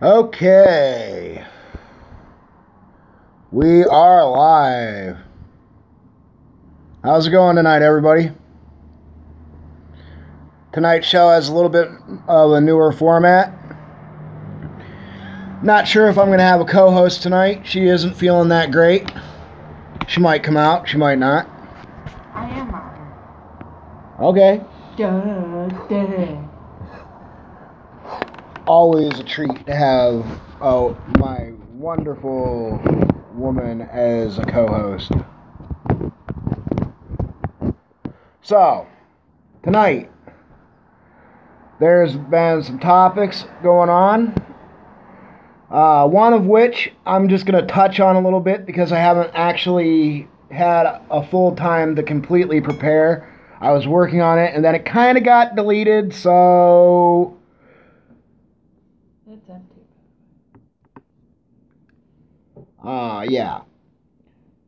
Okay, we are live. How's it going tonight, everybody? Tonight's show has a little bit of a newer format. Not sure if I'm going to have a co-host tonight. She isn't feeling that great. She might come out, she might not. I am out. Okay. Duh. Always a treat to have my wonderful woman as a co-host. So, tonight, there's been some topics going on. One of which I'm just going to touch on a little bit because I haven't actually had a full time to completely prepare. I was working on it and then it kind of got deleted, so... It's empty. Yeah.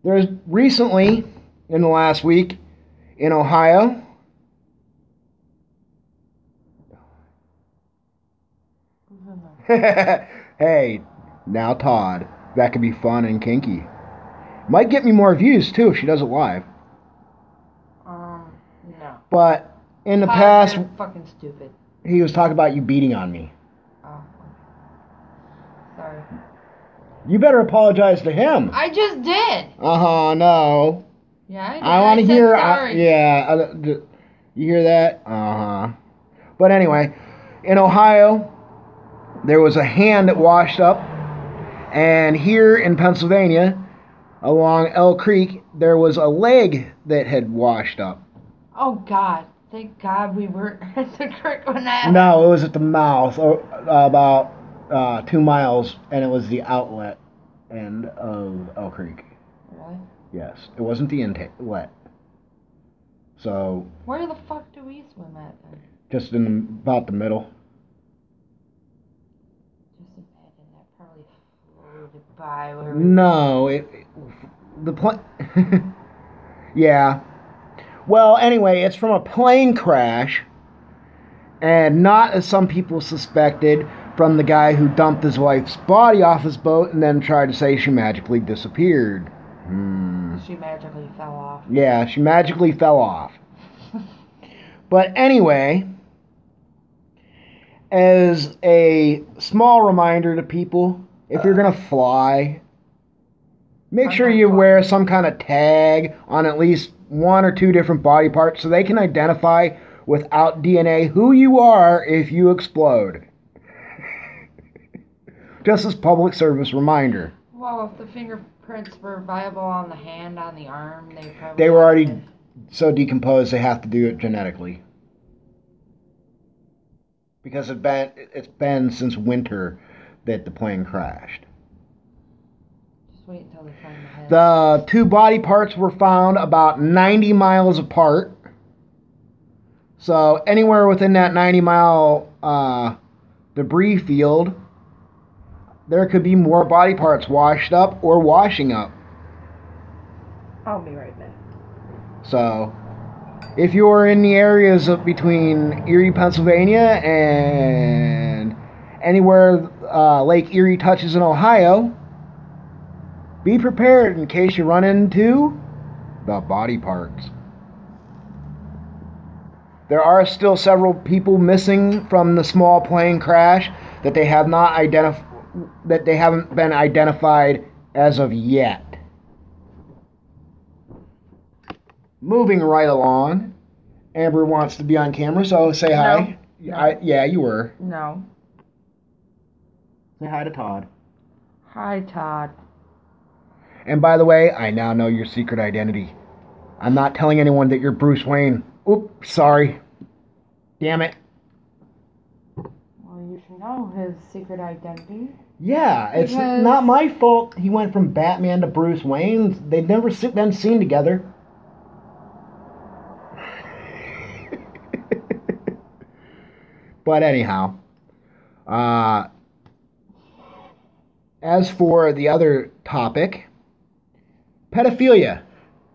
There's recently, in the last week, in Ohio... Hey, now Todd. That could be fun and kinky. Might get me more views, too, if she does it live. No. But in the Todd, past... you're fucking stupid. He was talking about you beating on me. Oh. Sorry. You better apologize to him. I just did. No. Yeah, I did. I want to said hear... sorry. You hear that? But anyway, in Ohio, there was a hand that washed up. And here in Pennsylvania, along Elk Creek, there was a leg that had washed up. Oh, God. Thank God we weren't at the creek when that... No, it was at the mouth, about 2 miles, and it was the outlet end of Elk Creek. Really? Yes, it wasn't the inlet. So... Where the fuck do we swim at then? Just in about the middle. Just imagine that probably floated by where No, yeah. Well, anyway, it's from a plane crash, and not, as some people suspected, from the guy who dumped his wife's body off his boat and then tried to say she magically disappeared. She magically fell off. Yeah, she magically fell off. But anyway, as a small reminder to people, if you're going to fly, make sure you wear some kind of tag on at least 1 or 2 different body parts so they can identify without DNA who you are if you explode. Just as public service reminder. Well, if the fingerprints were viable on the hand, on the arm, they were already so decomposed they have to do it genetically. Because it's been since winter that the plane crashed. Just wait until they find the head. The 2 body parts were found about 90 miles apart. So anywhere within that 90-mile debris field, there could be more body parts washed up or washing up. I'll be right back. So, if you're in the areas between Erie, Pennsylvania, and anywhere Lake Erie touches in Ohio, be prepared in case you run into the body parts. There are still several people missing from the small plane crash that they have not that they haven't been identified as of yet. Moving right along, Amber wants to be on camera, so say hi. No. Yeah, you were. No. Say hi to Todd. Hi, Todd. And by the way, I now know your secret identity. I'm not telling anyone that you're Bruce Wayne. Oops, sorry. Damn it. Well, you should know his secret identity. Yeah, it's not my fault he went from Batman to Bruce Wayne. They've never been seen together. But anyhow, as for the other topic, pedophilia.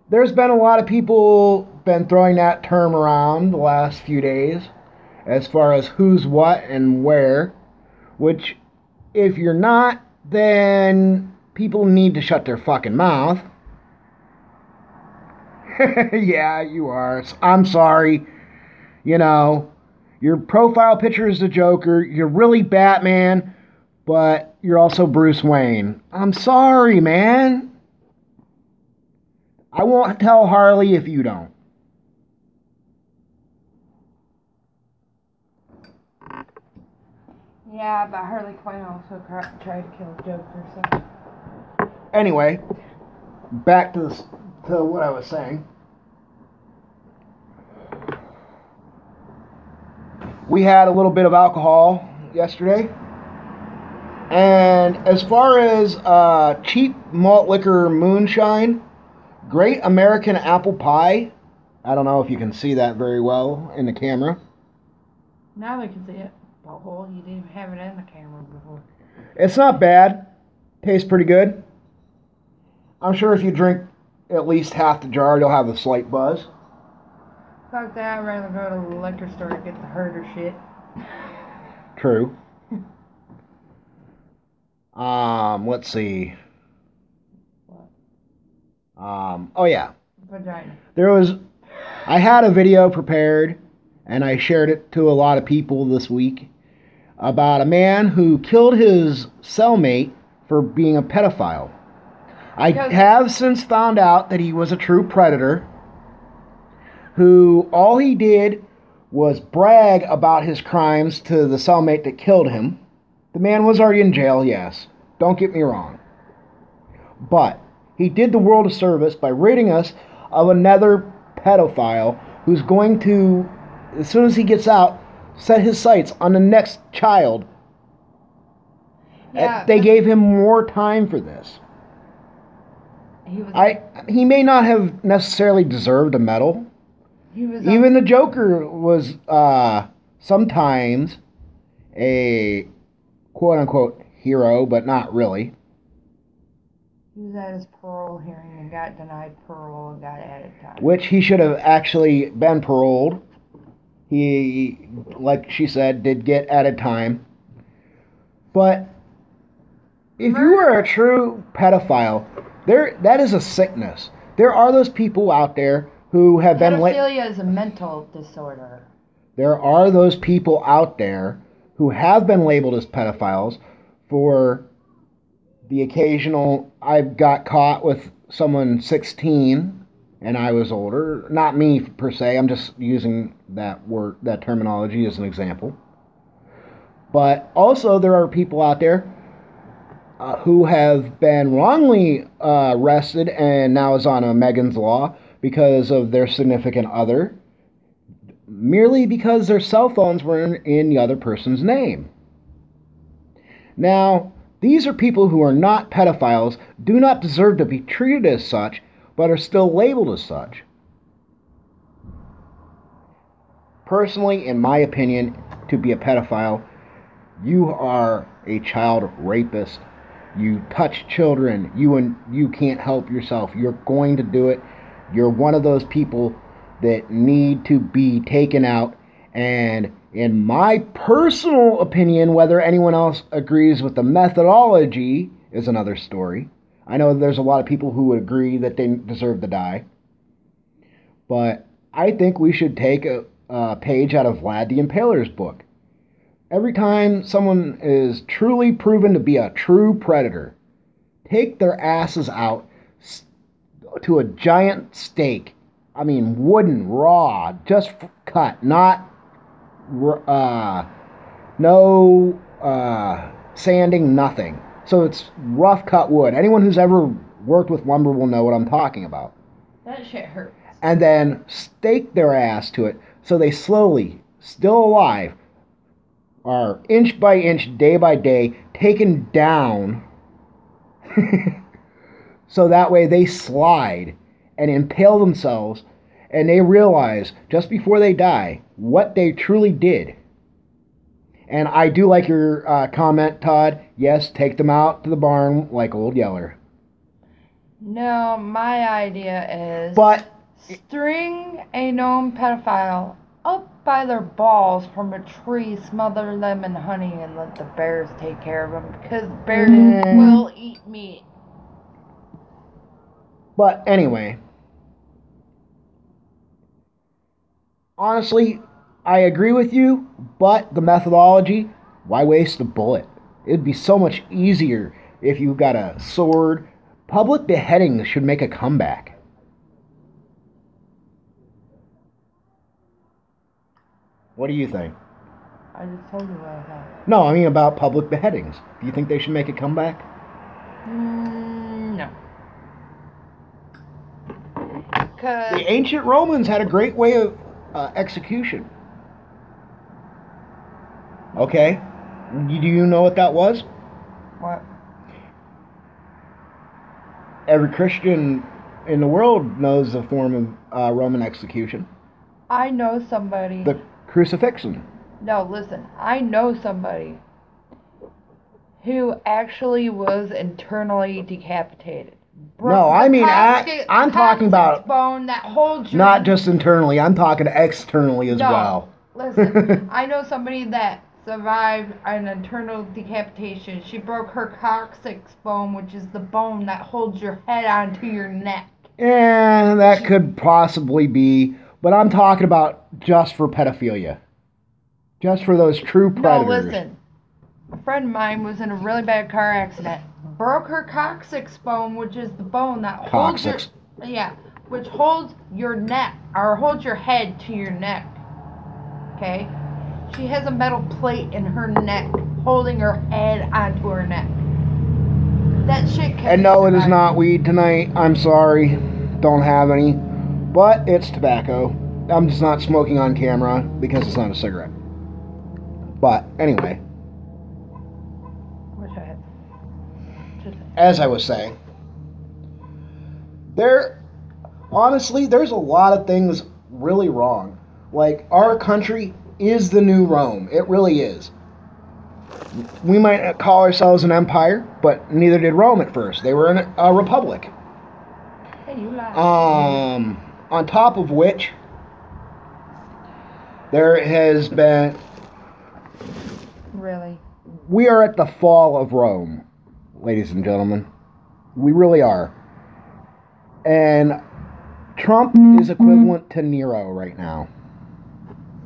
There's been a lot of people been throwing that term around the last few days as far as who's what and where, which If you're not, then people need to shut their fucking mouth. Yeah, you are. I'm sorry. You know, your profile picture is the Joker. You're really Batman, but you're also Bruce Wayne. I'm sorry, man. I won't tell Harley if you don't. Yeah, but Harley Quinn also tried to kill Joker, so. Anyway, back to what I was saying. We had a little bit of alcohol yesterday. And as far as cheap malt liquor moonshine, Great American Apple Pie. I don't know if you can see that very well in the camera. Now we can see it. Butthole, you didn't have it in the camera before. It's not bad. Tastes pretty good. I'm sure if you drink at least half the jar, you'll have a slight buzz. Fuck that, I'd rather go to the liquor store to get the herder shit. True. Let's see. What? Oh yeah. Vagina. I had a video prepared, and I shared it to a lot of people this week, about a man who killed his cellmate for being a pedophile. I have since found out that he was a true predator, who all he did was brag about his crimes to the cellmate that killed him. The man was already in jail, yes. Don't get me wrong. But he did the world a service by ridding us of another pedophile who's going to, as soon as he gets out, set his sights on the next child. Yeah, they gave him more time for this. He may not have necessarily deserved a medal. Even the Joker was sometimes a quote-unquote hero, but not really. He was at his parole hearing and got denied parole and got added time. Which he should have actually been paroled. He, like she said, did get added time. But if you are a true pedophile, that is a sickness. There are those people out there who have been... Pedophilia is a mental disorder. There are those people out there who have been labeled as pedophiles for the occasional, I got caught with someone 16 and I was older. Not me per se, I'm just using that terminology as an example. But also there are people out there who have been wrongly arrested and now is on a Megan's Law because of their significant other, merely because their cell phones were in the other person's name. Now, these are people who are not pedophiles, do not deserve to be treated as such, but are still labeled as such. Personally, in my opinion, to be a pedophile, you are a child rapist. You touch children. You can't help yourself. You're going to do it. You're one of those people that need to be taken out. And in my personal opinion, whether anyone else agrees with the methodology is another story. I know there's a lot of people who would agree that they deserve to die. But I think we should take a page out of Vlad the Impaler's book. Every time someone is truly proven to be a true predator, take their asses out to a giant stake. I mean, wooden, raw, just cut, not no sanding, nothing. So it's rough cut wood. Anyone who's ever worked with lumber will know what I'm talking about. That shit hurts. And then stake their ass to it so they slowly, still alive, are inch by inch, day by day, taken down so that way they slide and impale themselves and they realize just before they die what they truly did. And I do like your comment, Todd. Yes, take them out to the barn like Old Yeller. No, my idea is but string a known pedophile up by their balls from a tree, smother them in honey, and let the bears take care of them, because bears will eat meat. But anyway, honestly, I agree with you, but the methodology, why waste a bullet? It'd be so much easier if you got a sword. Public beheadings should make a comeback. What do you think? I just told you what I thought. No, I mean about public beheadings. Do you think they should make a comeback? No. The ancient Romans had a great way of execution. Okay. Do you know what that was? What? Every Christian in the world knows the form of Roman execution. I know somebody. The crucifixion. No, listen. I know somebody who actually was internally decapitated. No, I mean, I'm talking about bone that holds your... Not just internally, I'm talking externally as well. Listen, I know somebody that survived an internal decapitation. She broke her coccyx bone, which is the bone that holds your head onto your neck. Yeah, that could possibly be, but I'm talking about just for pedophilia. Just for those true predators. No, listen. A friend of mine was in a really bad car accident. Broke her coccyx bone, which is the bone that holds which holds your neck, or holds your head to your neck. Okay? She has a metal plate in her neck, holding her head onto her neck. That shit can... And no, it is not weed tonight. I'm sorry. Don't have any. But it's tobacco. I'm just not smoking on camera because it's not a cigarette. But anyway. As I was saying, honestly, there's a lot of things really wrong. Like, our country is the new Rome. It really is. We might call ourselves an empire, but neither did Rome at first. They were a republic. Hey, you lied. On top of which, there has been... Really? We are at the fall of Rome, ladies and gentlemen. We really are. And Trump is equivalent to Nero right now.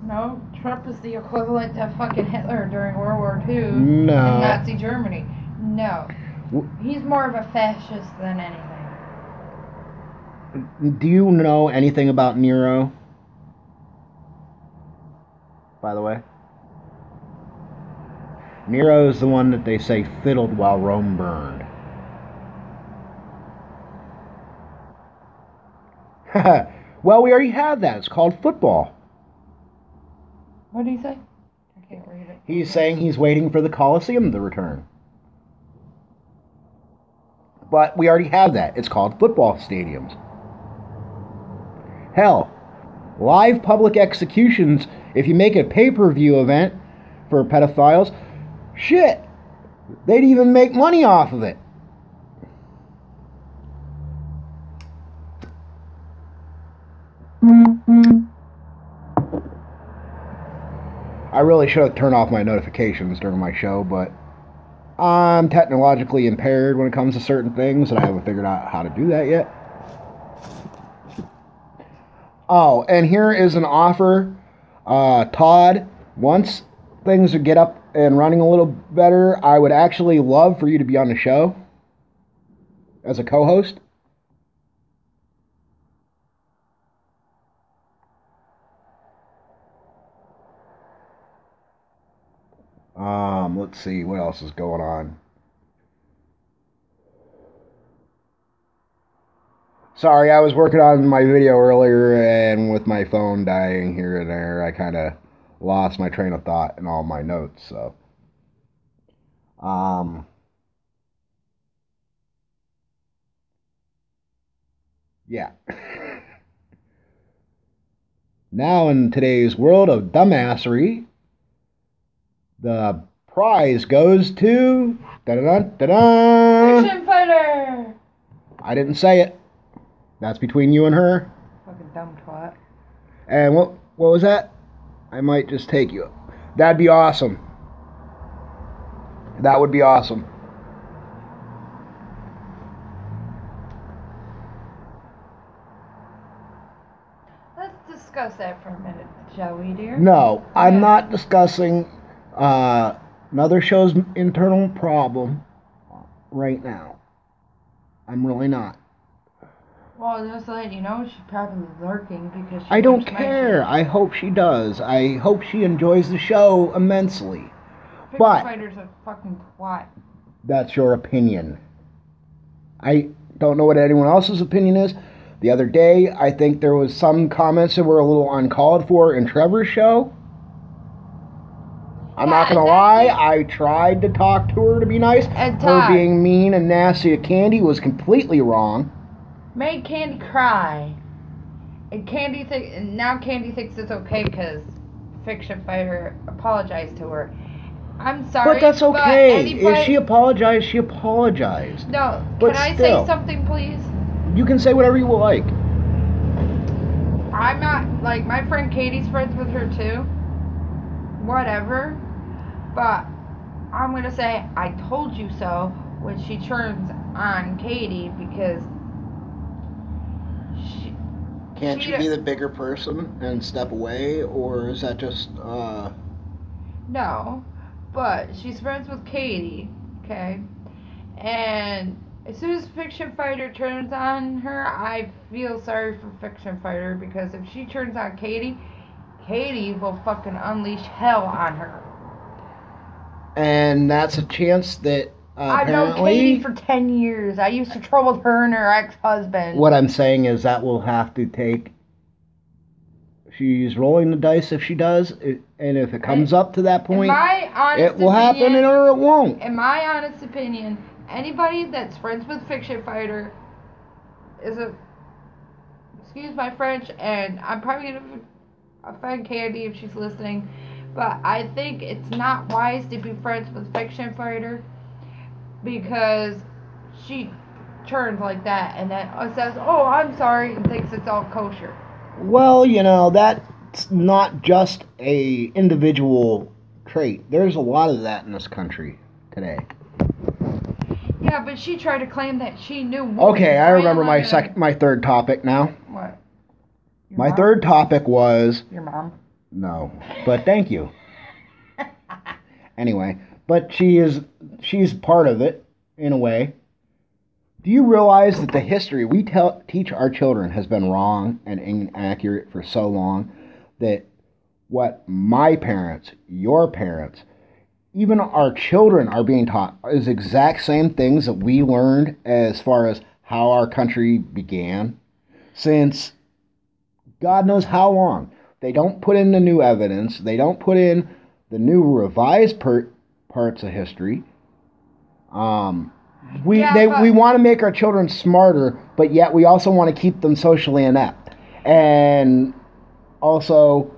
No, Trump is the equivalent to fucking Hitler during World War II. No. And Nazi Germany. No. He's more of a fascist than anything. Do you know anything about Nero? By the way? Nero is the one that they say fiddled while Rome burned. Well, we already have that. It's called football. What did he say? I can't read it. He's saying he's waiting for the Colosseum to return. But we already have that. It's called football stadiums. Hell, live public executions, if you make a pay-per-view event for pedophiles, shit, they'd even make money off of it. I really should have turned off my notifications during my show, but I'm technologically impaired when it comes to certain things, and I haven't figured out how to do that yet. Oh, and here is an offer. Todd, once things get up and running a little better, I would actually love for you to be on the show as a co-host. Let's see, what else is going on? Sorry, I was working on my video earlier, and with my phone dying here and there, I kind of lost my train of thought and all my notes, so. Yeah. Now, in today's world of dumbassery, the prize goes to... Da-da-da-da-da! Fiction fighter! I didn't say it. That's between you and her. Fucking dumb twat. And what was that? I might just take you. That'd be awesome. That would be awesome. Let's discuss that for a minute, shall we, dear? No, I'm not discussing another show's internal problem right now. I'm really not. Well, just to let you know, she's probably lurking because I don't care. I hope she does. I hope she enjoys the show immensely. But Spider's a fucking twat. That's your opinion. I don't know what anyone else's opinion is. The other day, I think there was some comments that were a little uncalled for in Trevor's show. I'm not gonna lie, I tried to talk to her to be nice. Her being mean and nasty to Candy was completely wrong. Made Candy cry. And now Candy thinks it's okay because Fiction Fighter apologized to her. I'm sorry, but that's okay. If she apologized, she apologized. No, can I say something, please? You can say whatever you like. I'm not, like, my friend Katie's friends with her too. Whatever. But I'm going to say, I told you so when she turns on Katie because Can't she be the bigger person and step away, or is that just, No, but she's friends with Katie, okay? And as soon as Fiction Fighter turns on her, I feel sorry for Fiction Fighter because if she turns on Katie, Katie will fucking unleash hell on her. And that's a chance that I've known Katie for 10 years. I used to trouble her and her ex-husband. What I'm saying is that will have to take... She's rolling the dice if she does, and if it comes up to that point, it will happen or it won't. In my honest opinion, anybody that's friends with Fiction Fighter is excuse my French, and I'm probably going to offend Candy if she's listening, but I think it's not wise to be friends with Fiction Fighter because she turns like that and then says, oh, I'm sorry, and thinks it's all kosher. Well, that's not just a individual trait. There's a lot of that in this country today. Yeah, but she tried to claim that she knew. Okay, I remember my third topic now. What? My third topic was... Your mom? No, but thank you. Anyway, but she's part of it, in a way. Do you realize that the history we teach our children has been wrong and inaccurate for so long that what my parents, your parents, even our children are being taught is exact same things that we learned as far as how our country began since God knows how long. They don't put in the new evidence. They don't put in the new revised parts of history. We want to make our children smarter, but yet we also want to keep them socially inept. And also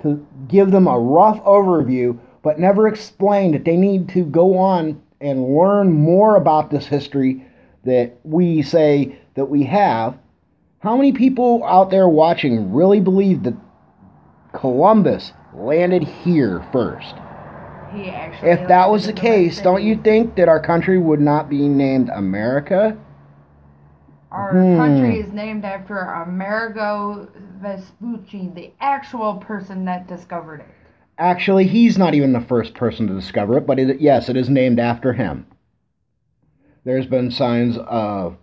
to give them a rough overview, but never explain that they need to go on and learn more about this history that we say that we have. How many people out there watching really believe that Columbus landed here first? If that was the case, don't you think that our country would not be named America? Our country is named after Amerigo Vespucci, the actual person that discovered it. Actually, he's not even the first person to discover it, but yes, it is named after him. There's been signs of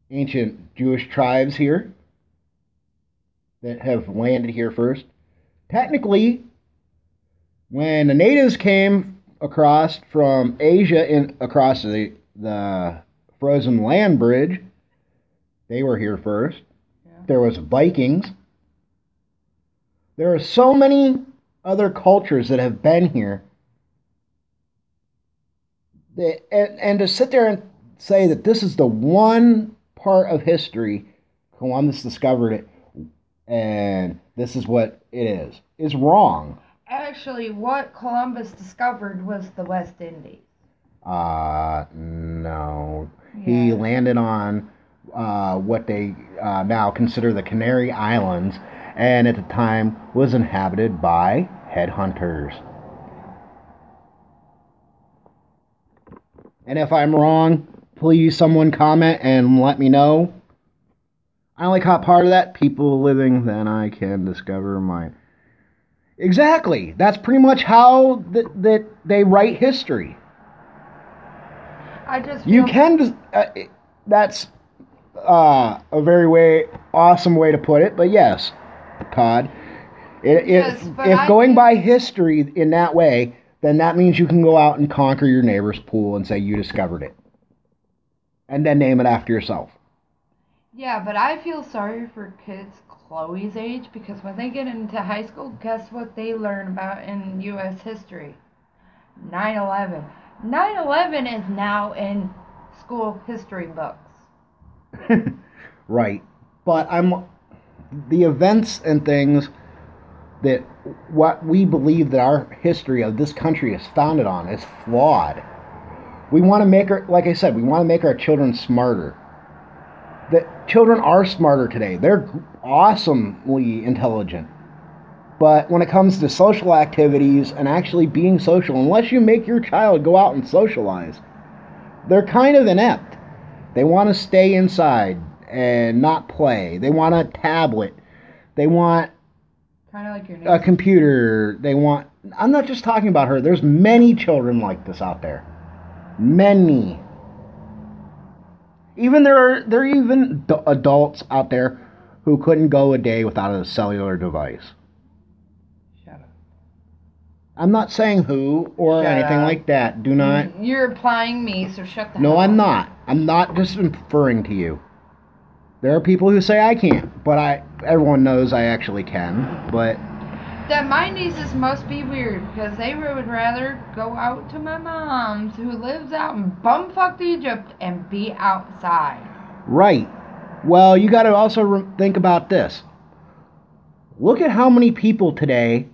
ancient Jewish tribes here that have landed here first. Technically, when the natives came across from Asia across the frozen land bridge, they were here first. Yeah. There was Vikings. There are so many other cultures that have been here. And to sit there and say that this is the one part of history, Columbus discovered it, and this is what it is wrong. Actually, what Columbus discovered was the West Indies. No. Yeah. He landed on what they now consider the Canary Islands, and at the time was inhabited by headhunters. And if I'm wrong, please someone comment and let me know. I only caught part of that. People living, then I can discover mine. Exactly. That's pretty much how that they write history. I just You can. That's a very awesome way to put it. But yes, Todd. If going by history in that way, then that means you can go out and conquer your neighbor's pool and say you discovered it, and then name it after yourself. Yeah, but I feel sorry for kids Chloe's age, because when they get into high school, guess what they learn about in U.S. history? 9/11. 9/11 is now in school history books. Right. But the events and things that what we believe that our history of this country is founded on is flawed. We want to make like I said, we want to make our children smarter. The children are smarter today. They're awesomely intelligent. But when it comes to social activities and actually being social, unless you make your child go out and socialize, they're kind of inept. They want to stay inside and not play. They want a tablet. They want kind of like your a computer. They want... I'm not just talking about her. There's many children like this out there. Many. Even there are even adults out there who couldn't go a day without a cellular device. Shut up. I'm not saying who or anything like that. Do not... You're applying me, so shut the hell up. No, I'm not. I'm not just referring to you. There are people who say I can't, but everyone knows I actually can, but... That my nieces must be weird, because they would rather go out to my mom's, who lives out in bumfucked Egypt, and be outside. Right. Well, you got to also think about this. Look at how many people today,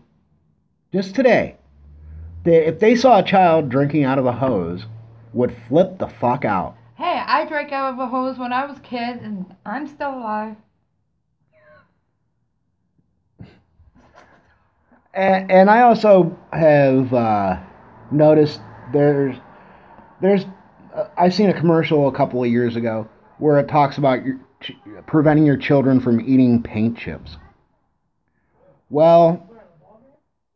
just today, if they saw a child drinking out of a hose, would flip the fuck out. Hey, I drank out of a hose when I was a kid, and I'm still alive. And I also have noticed I seen a commercial a couple of years ago where it talks about preventing your children from eating paint chips. Well,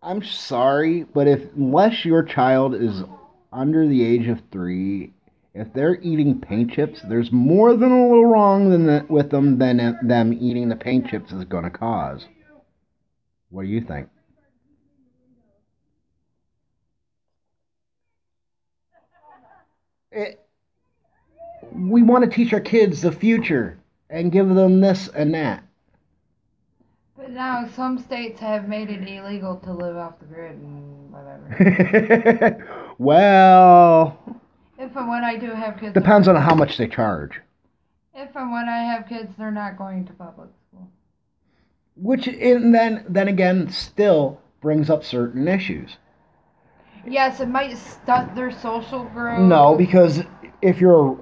I'm sorry, but unless your child is under the age of 3, if they're eating paint chips, there's more than a little wrong with them than them eating the paint chips is going to cause. What do you think? We want to teach our kids the future and give them this and that. But now some states have made it illegal to live off the grid and whatever. Well... If and when I do have kids... Depends on how much they charge. If and when I have kids, they're not going to public school. Which, and then again, still brings up certain issues. Yes, it might stunt their social growth. No, because if you're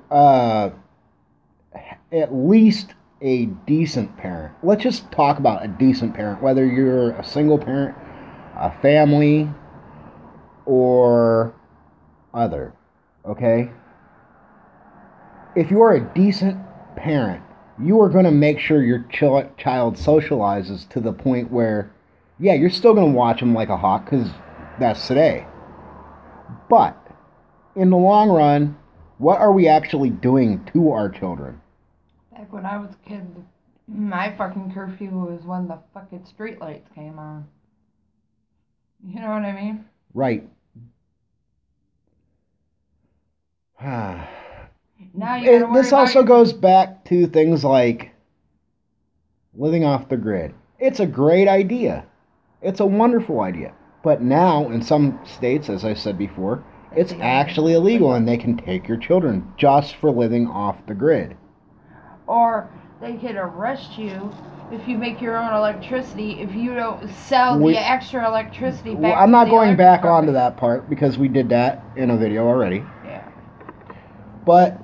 at least a decent parent, let's just talk about a decent parent, whether you're a single parent, a family, or other, okay? If you are a decent parent, you are going to make sure your child socializes to the point where, yeah, you're still going to watch them like a hawk, because that's today. But, in the long run, what are we actually doing to our children? Back when I was a kid, my fucking curfew was when the fucking streetlights came on. You know what I mean? Right. Now you gotta worry this also goes back to things like living off the grid. It's a great idea. It's a wonderful idea. But now, in some states, as I said before, it's actually illegal and they can take your children just for living off the grid. Or they could arrest you if you make your own electricity, if you don't sell the extra electricity back I'm not going back onto onto that part because we did that in a video already. Yeah. But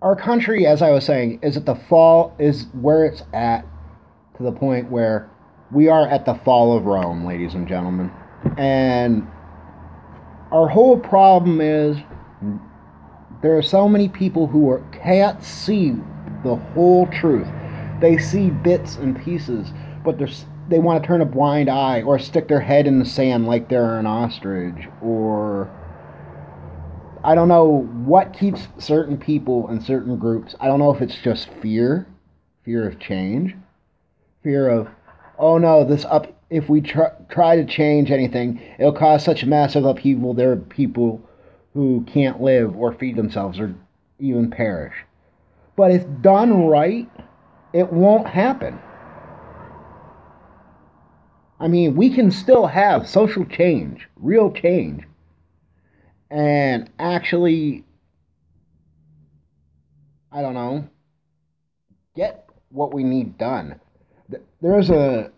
our country, as I was saying, is at the fall, is where it's at to the point where we are at the fall of Rome, ladies and gentlemen. And our whole problem is there are so many people who can't see the whole truth. They see bits and pieces, but they want to turn a blind eye or stick their head in the sand like they're an ostrich, or I don't know what keeps certain people and certain groups. I don't know if it's just fear of change, fear of, oh no, if we try to change anything, it'll cause such massive upheaval. There are people who can't live or feed themselves or even perish. But if done right, it won't happen. I mean, we can still have social change, real change, and actually, I don't know, get what we need done. There's a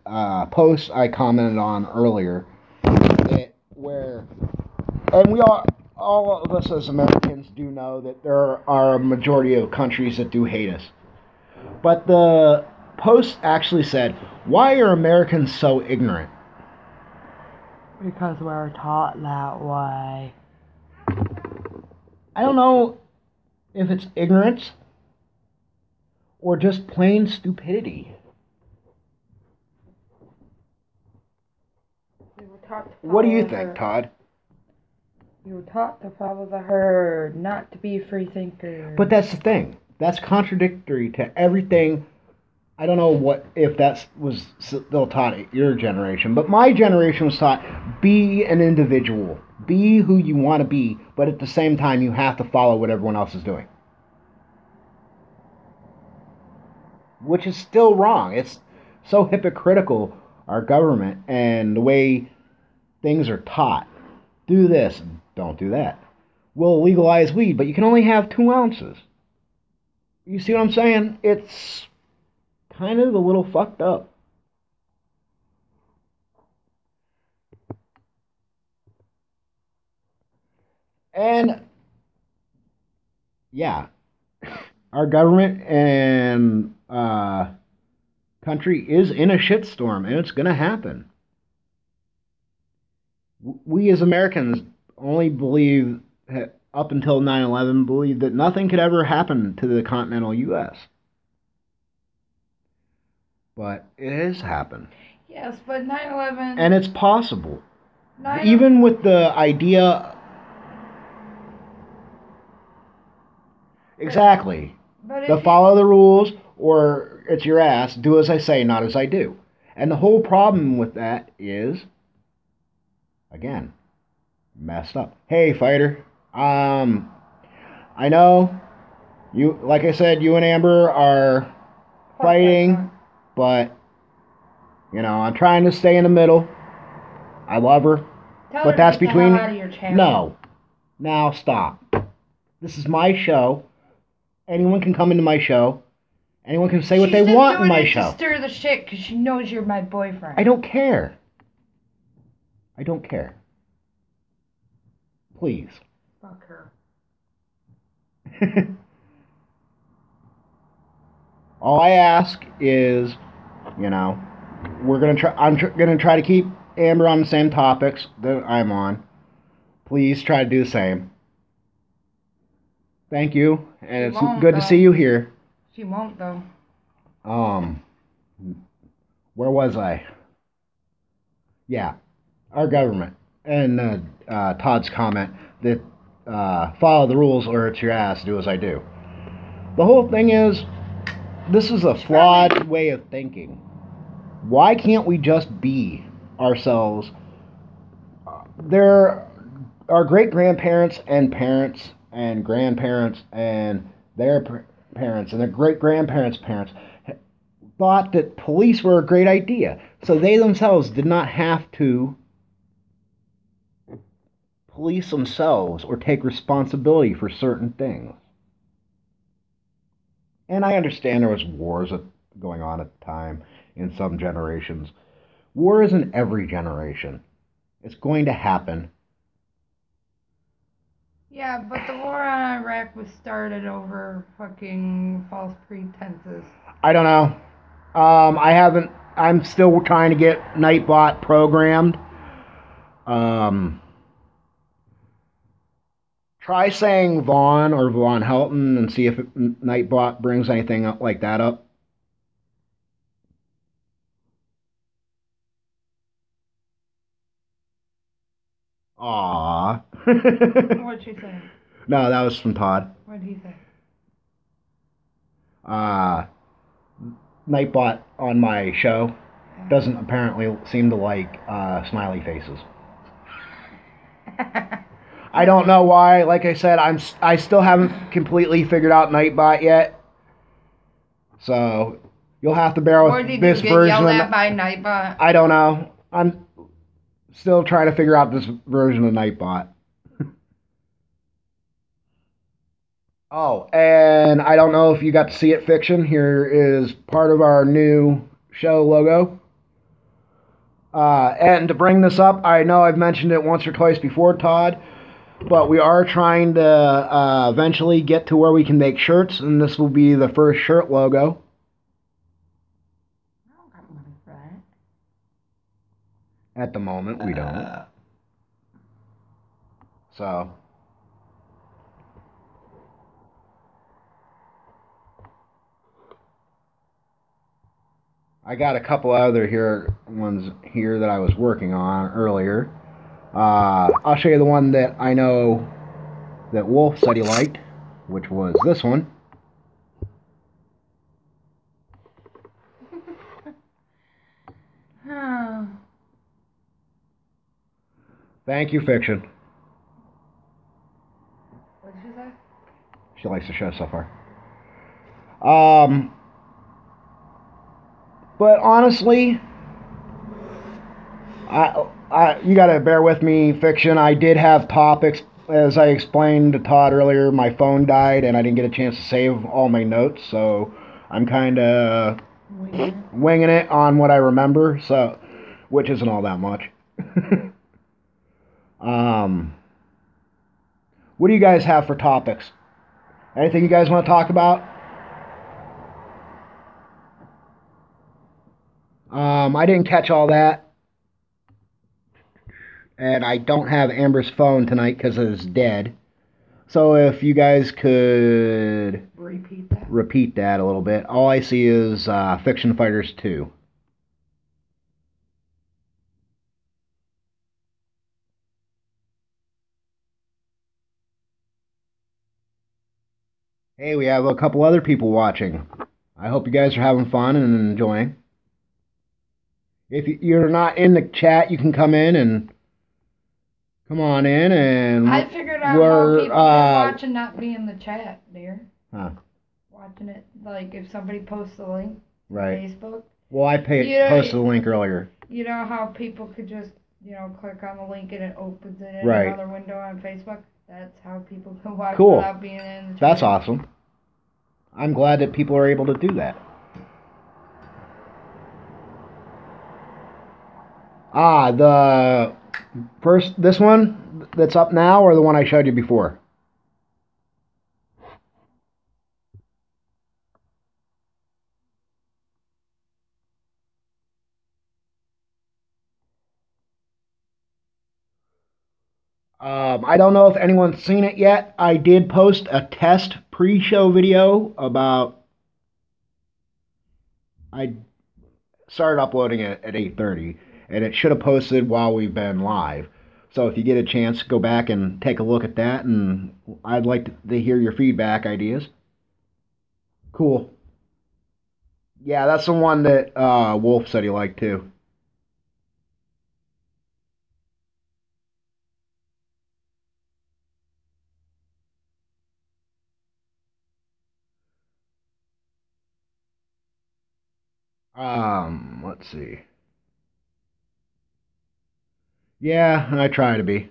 post I commented on earlier where, and all of us as Americans do know that there are a majority of countries that do hate us. But the post actually said, why are Americans so ignorant? Because we're taught that way. I don't know if it's ignorance or just plain stupidity. What do you think, Todd? You were taught to follow the herd, not to be a free thinker. But that's the thing. That's contradictory to everything. I don't know if that was still taught at your generation, but my generation was taught, be an individual. Be who you want to be, but at the same time, you have to follow what everyone else is doing. Which is still wrong. It's so hypocritical, our government, and the way things are taught. Do this, don't do that. We'll legalize weed, but you can only have 2 ounces. You see what I'm saying? It's kind of a little fucked up. And, yeah, our government and country is in a shitstorm, and it's going to happen. We as Americans only believe, up until 9/11, believed that nothing could ever happen to the continental U.S. But it has happened. Yes, but 9/11... And it's possible. Even with the idea... Exactly. But follow the rules, or it's your ass, do as I say, not as I do. And the whole problem with that is, again, messed up. Hey, fighter. I know, you, like I said, you and Amber are fighting, but, you know, I'm trying to stay in the middle. I love her. But that's between... No. Now, stop. This is my show. Anyone can come into my show. Anyone can say what they want in my show. She's just doing it to stir the shit because she knows you're my boyfriend. I don't care. I don't care. Please. Fuck her. All I ask is, you know, I'm gonna try to keep Amber on the same topics that I'm on. Please try to do the same. Thank you, and it's good to see you here. She won't, though. Where was I? Yeah, our government. And Todd's comment that follow the rules or it's your ass, do as I do. The whole thing is, this is a flawed way of thinking. Why can't we just be ourselves? There are great-grandparents and parents and grandparents and their parents and their great-grandparents' parents thought that police were a great idea. So they themselves did not have to police themselves or take responsibility for certain things. And I understand there was wars going on at the time in some generations. War is in every generation. It's going to happen. Yeah, but the war on Iraq was started over fucking false pretenses. I don't know. I haven't. I'm still trying to get Nightbot programmed. Try saying Vaughn or Von Helton and see if Nightbot brings anything up like that up. Aww. What'd she say? No, that was from Todd. What'd he say? Nightbot on my show doesn't apparently seem to like smiley faces. I don't know why. Like I said, I still haven't completely figured out Nightbot yet. So you'll have to bear with this version. Or did you get yelled at by Nightbot? I don't know. I'm still trying to figure out this version of Nightbot. Oh, and I don't know if you got to see it, Fiction. Here is part of our new show logo. And to bring this up, I know I've mentioned it once or twice before, Todd, but we are trying to eventually get to where we can make shirts, and this will be the first shirt logo. I don't got money for that. At the moment, we don't. So... I got a couple other ones here that I was working on earlier. I'll show you the one that I know that Wolf said he liked, which was this one. Thank you, Fiction. What did she say? She likes the show so far. But honestly, you gotta bear with me, Fiction. I did have topics, as I explained to Todd earlier. My phone died, and I didn't get a chance to save all my notes, so I'm kind of winging it on what I remember. So, which isn't all that much. What do you guys have for topics? Anything you guys want to talk about? I didn't catch all that. And I don't have Amber's phone tonight because it's dead. So if you guys could repeat that a little bit. All I see is Fiction Fighters 2. Hey, we have a couple other people watching. I hope you guys are having fun and enjoying. If you're not in the chat, you can come on in and I figured out how people can watch and not be in the chat, dear. Huh. Watching it, like if somebody posts a link to right. Facebook. Well, I posted the link earlier. You know how people could just, click on the link and it opens it in right. another window on Facebook? That's how people can watch cool. without being in the chat. That's awesome. I'm glad that people are able to do that. This one that's up now, or the one I showed you before? I don't know if anyone's seen it yet. I did post a test pre-show video about... I started uploading it at 8:30, and it should have posted while we've been live. So if you get a chance, go back and take a look at that, and I'd like to hear your feedback ideas. Cool. Yeah, that's the one that Wolf said he liked too. Let's see. Yeah, I try to be.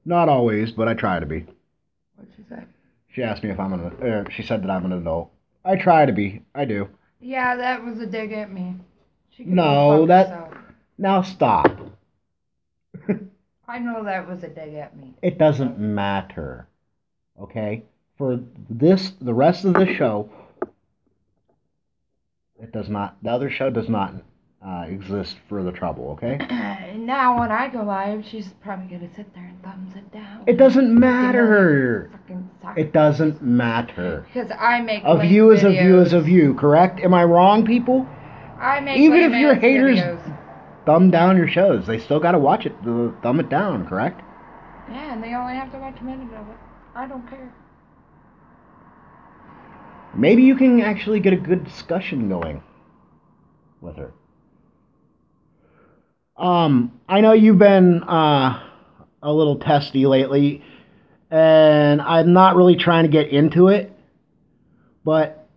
Not always, but I try to be. What'd she say? She asked me if she said that I'm an adult. I try to be. I do. Yeah, that was a dig at me. No, now stop. I know that was a dig at me. It doesn't matter. Okay? For the rest of the show, It does not. The other show does not exist for the trouble, okay? Now when I go live, she's probably gonna sit there and thumbs it down. It doesn't matter. It doesn't matter. Because I make a view is a view is a view, correct? Am I wrong, people? I make even if your haters videos. Thumb down your shows, they still gotta watch it. Thumb it down, correct? Yeah, and they only have to watch a minute of it. I don't care. Maybe you can actually get a good discussion going with her. I know you've been a little testy lately, and I'm not really trying to get into it, but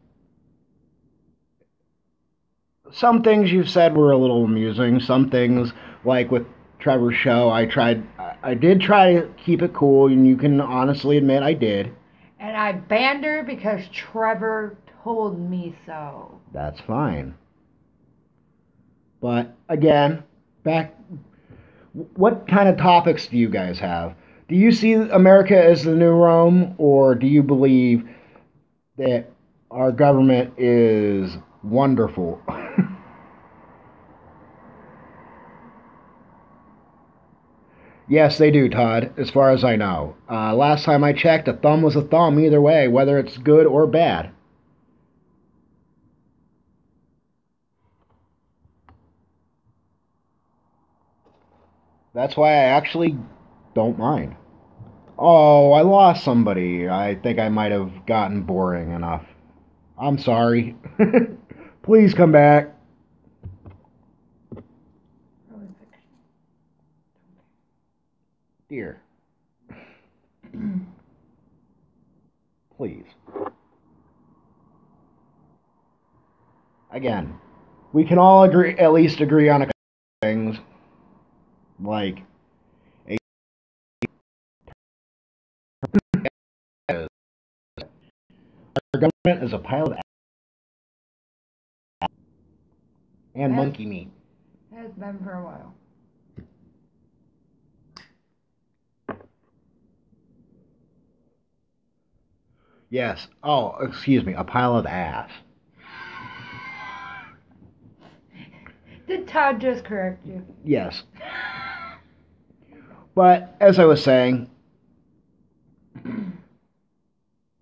some things you've said were a little amusing. Some things, like with Trevor's show, I did try to keep it cool, and you can honestly admit I did. And I banned her because Trevor told me so. That's fine. But again, what kind of topics do you guys have? Do you see America as the new Rome, or do you believe that our government is wonderful? Yes, they do, Todd, as far as I know. Last time I checked, a thumb was a thumb either way, whether it's good or bad. That's why I actually don't mind. Oh, I lost somebody. I think I might have gotten boring enough. I'm sorry. Please come back. Dear. Please. Again, we can all at least agree on a couple things. Like, our government is a pile of and monkey meat. Has been for a while. Yes. Oh, excuse me. A pile of ass. Did Todd just correct you? Yes. But, as I was saying,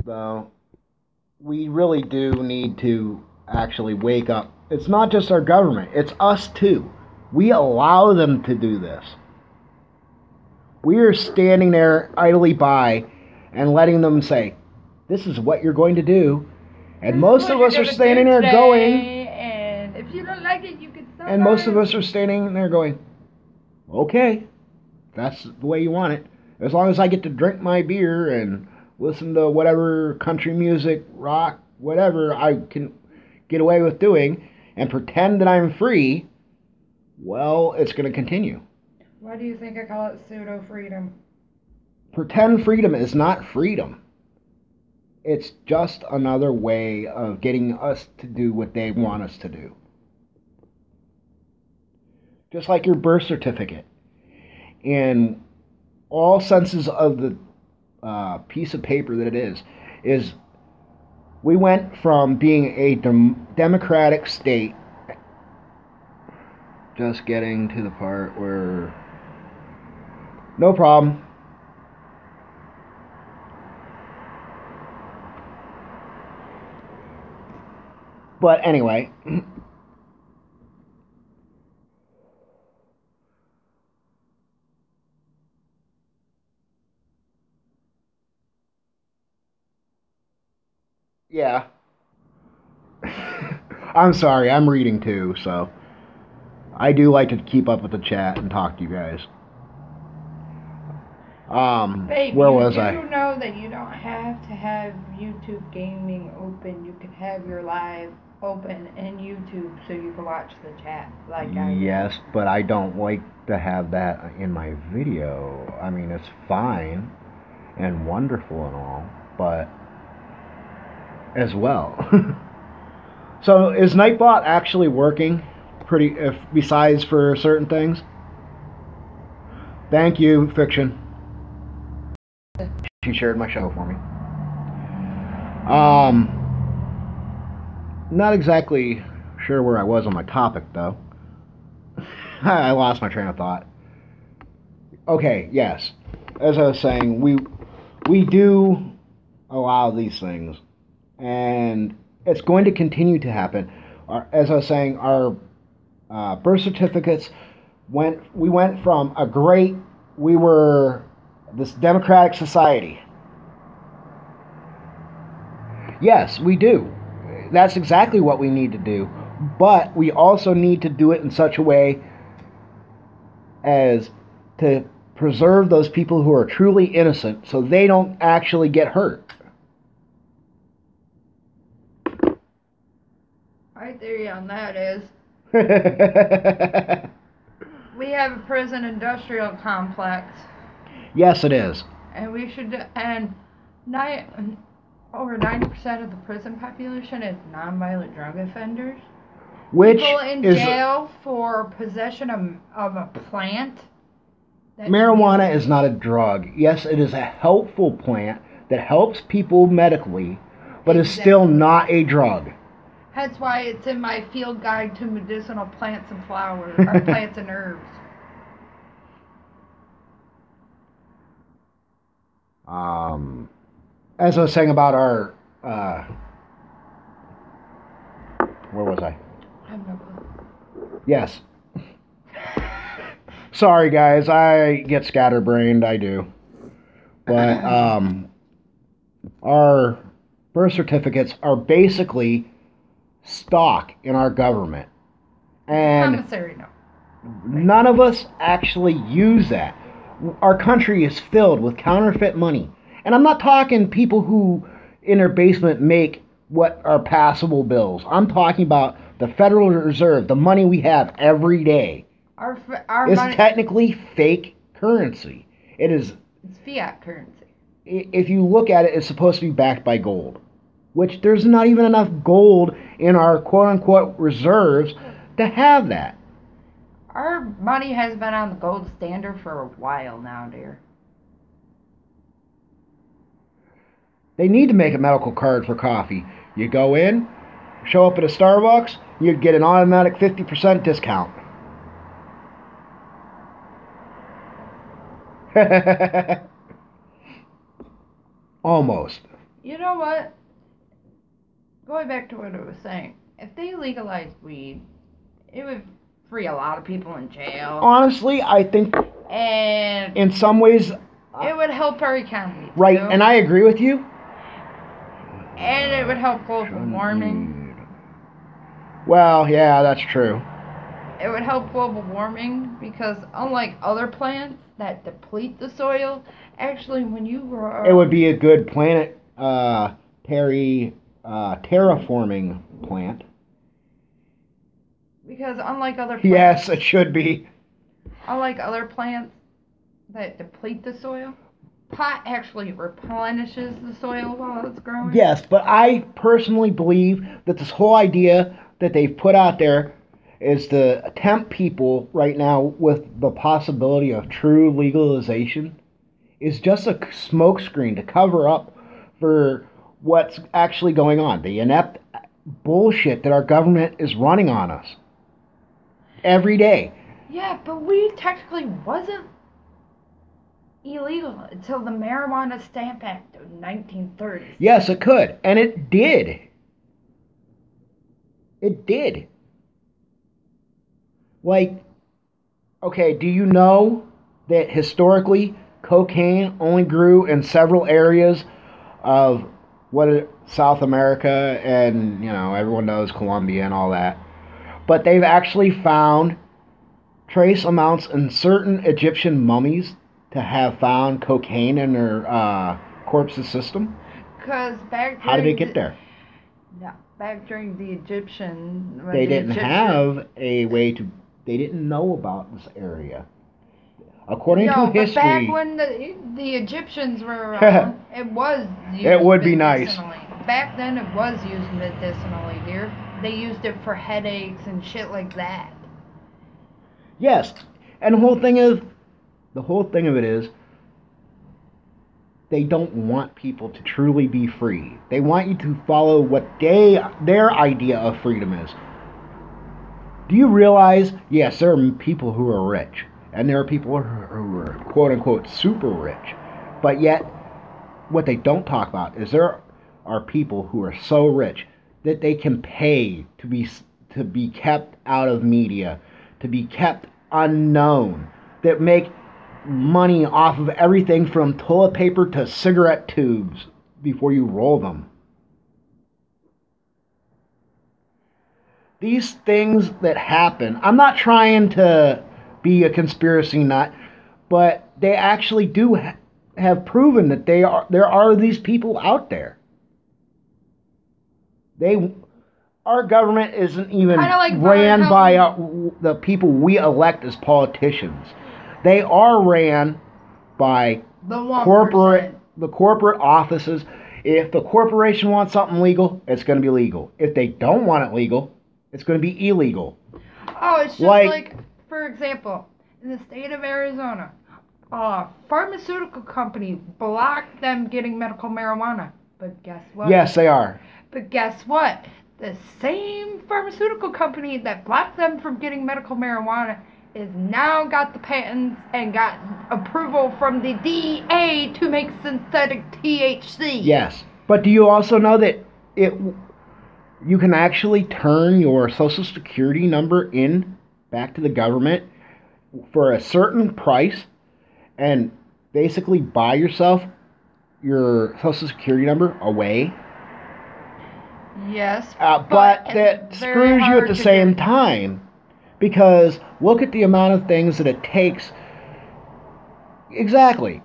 though, we really do need to actually wake up. It's not just our government. It's us, too. We allow them to do this. We are standing there idly by and letting them say, this is what you're going to do. And most of us are standing there going... And if you don't like it, you can stop. And most of us are standing there going, okay, that's the way you want it. As long as I get to drink my beer and listen to whatever country music, rock, whatever I can get away with doing and pretend that I'm free, well, it's going to continue. Why do you think I call it pseudo-freedom? Pretend freedom is not freedom. It's just another way of getting us to do what they want us to do. Just like your birth certificate. In all senses of the piece of paper that it is we went from being a democratic state, just getting to the part where, no problem. But anyway, yeah. I'm sorry, I'm reading too, so I do like to keep up with the chat and talk to you guys. Babe, where was I? You know that you don't have to have YouTube gaming open. You can have your live open in YouTube so you can watch the chat like I do. Yes, but I don't like to have that in my video. I mean, it's fine and wonderful and all, but as well. So is Nightbot actually working besides for certain things? Thank you, Fiction. She shared my show for me. Not exactly sure where I was on my topic, though. I lost my train of thought. Okay, yes. As I was saying, we do allow these things, and it's going to continue to happen. As I was saying, our birth certificates we went from we were this democratic society. Yes, we do. That's exactly what we need to do. But we also need to do it in such a way as to preserve those people who are truly innocent so they don't actually get hurt. My theory on that is we have a prison industrial complex. Yes, it is. And we should, over 90% of the prison population is nonviolent drug offenders. Which people in jail for possession of a plant. Marijuana is not a drug. Yes, it is a helpful plant that helps people medically, but is still not a drug. That's why it's in my field guide to medicinal plants and flowers, or plants and herbs. As I was saying about our, where was I? I have no clue. Yes. Sorry, guys. I get scatterbrained. I do. But our birth certificates are basically stock in our government, and commissary, no. None of us actually use that. Our country is filled with counterfeit money, and I'm not talking people who in their basement make what are passable bills. I'm talking about the Federal Reserve, the money we have every day. Our is money, technically fake currency. It's fiat currency. If you look at it, it's supposed to be backed by gold, which there's not even enough gold in our quote-unquote reserves to have that. Our money has been on the gold standard for a while now, dear. They need to make a medical card for coffee. You go in, show up at a Starbucks, you'd get an automatic 50% discount. Almost. You know what? Going back to what I was saying, if they legalized weed, it would free a lot of people in jail. Honestly, I think, and in some ways, it would help our economy. Right, and I agree with you. And it would help global warming. Well, yeah, that's true. It would help global warming because unlike other plants that deplete the soil, actually when you grow... It would be a good terraforming plant. Because unlike other plants... Yes, it should be. Unlike other plants that deplete the soil, pot actually replenishes the soil while it's growing. Yes, but I personally believe that this whole idea that they've put out there is to tempt people right now with the possibility of true legalization is just a smokescreen to cover up for what's actually going on. The inept bullshit that our government is running on us every day. Yeah, but weed technically wasn't illegal until the Marijuana Stamp Act of 1930. Yes, it could. And it did. It did. Like, okay, do you know that historically cocaine only grew in several areas of South America, and, everyone knows Colombia and all that. But they've actually found trace amounts in certain Egyptian mummies to have found cocaine in their corpse's system. Because how did it get there? Back during the Egyptian... They didn't have a way to... They didn't know about this area. According to history... But back when the Egyptians were around, it was used it would be nice. Back then it was used medicinally, dear. They used it for headaches and shit like that. Yes. And the whole thing of it is they don't want people to truly be free. They want you to follow what their idea of freedom is. Do you realize, yes, there are people who are rich, and there are people who are quote-unquote super rich, but yet what they don't talk about is there are people who are so rich that they can pay to be kept out of media, to be kept unknown, that make money off of everything from toilet paper to cigarette tubes before you roll them. These things that happen, I'm not trying to be a conspiracy nut, but they actually do have proven that there are these people out there. Our government isn't even ran by the people we elect as politicians. They are ran by the corporate offices. If the corporation wants something legal, it's going to be legal. If they don't want it legal, it's going to be illegal. Oh, it's just like, for example, in the state of Arizona, a pharmaceutical company blocked them getting medical marijuana. But guess what? Yes, they are. But guess what? The same pharmaceutical company that blocked them from getting medical marijuana is now got the patents and got approval from the DEA to make synthetic THC. Yes, but do you also know that you can actually turn your Social Security number in back to the government for a certain price and basically buy yourself your Social Security number away? Yes, but that screws you at the same time, because look at the amount of things that it takes. Exactly.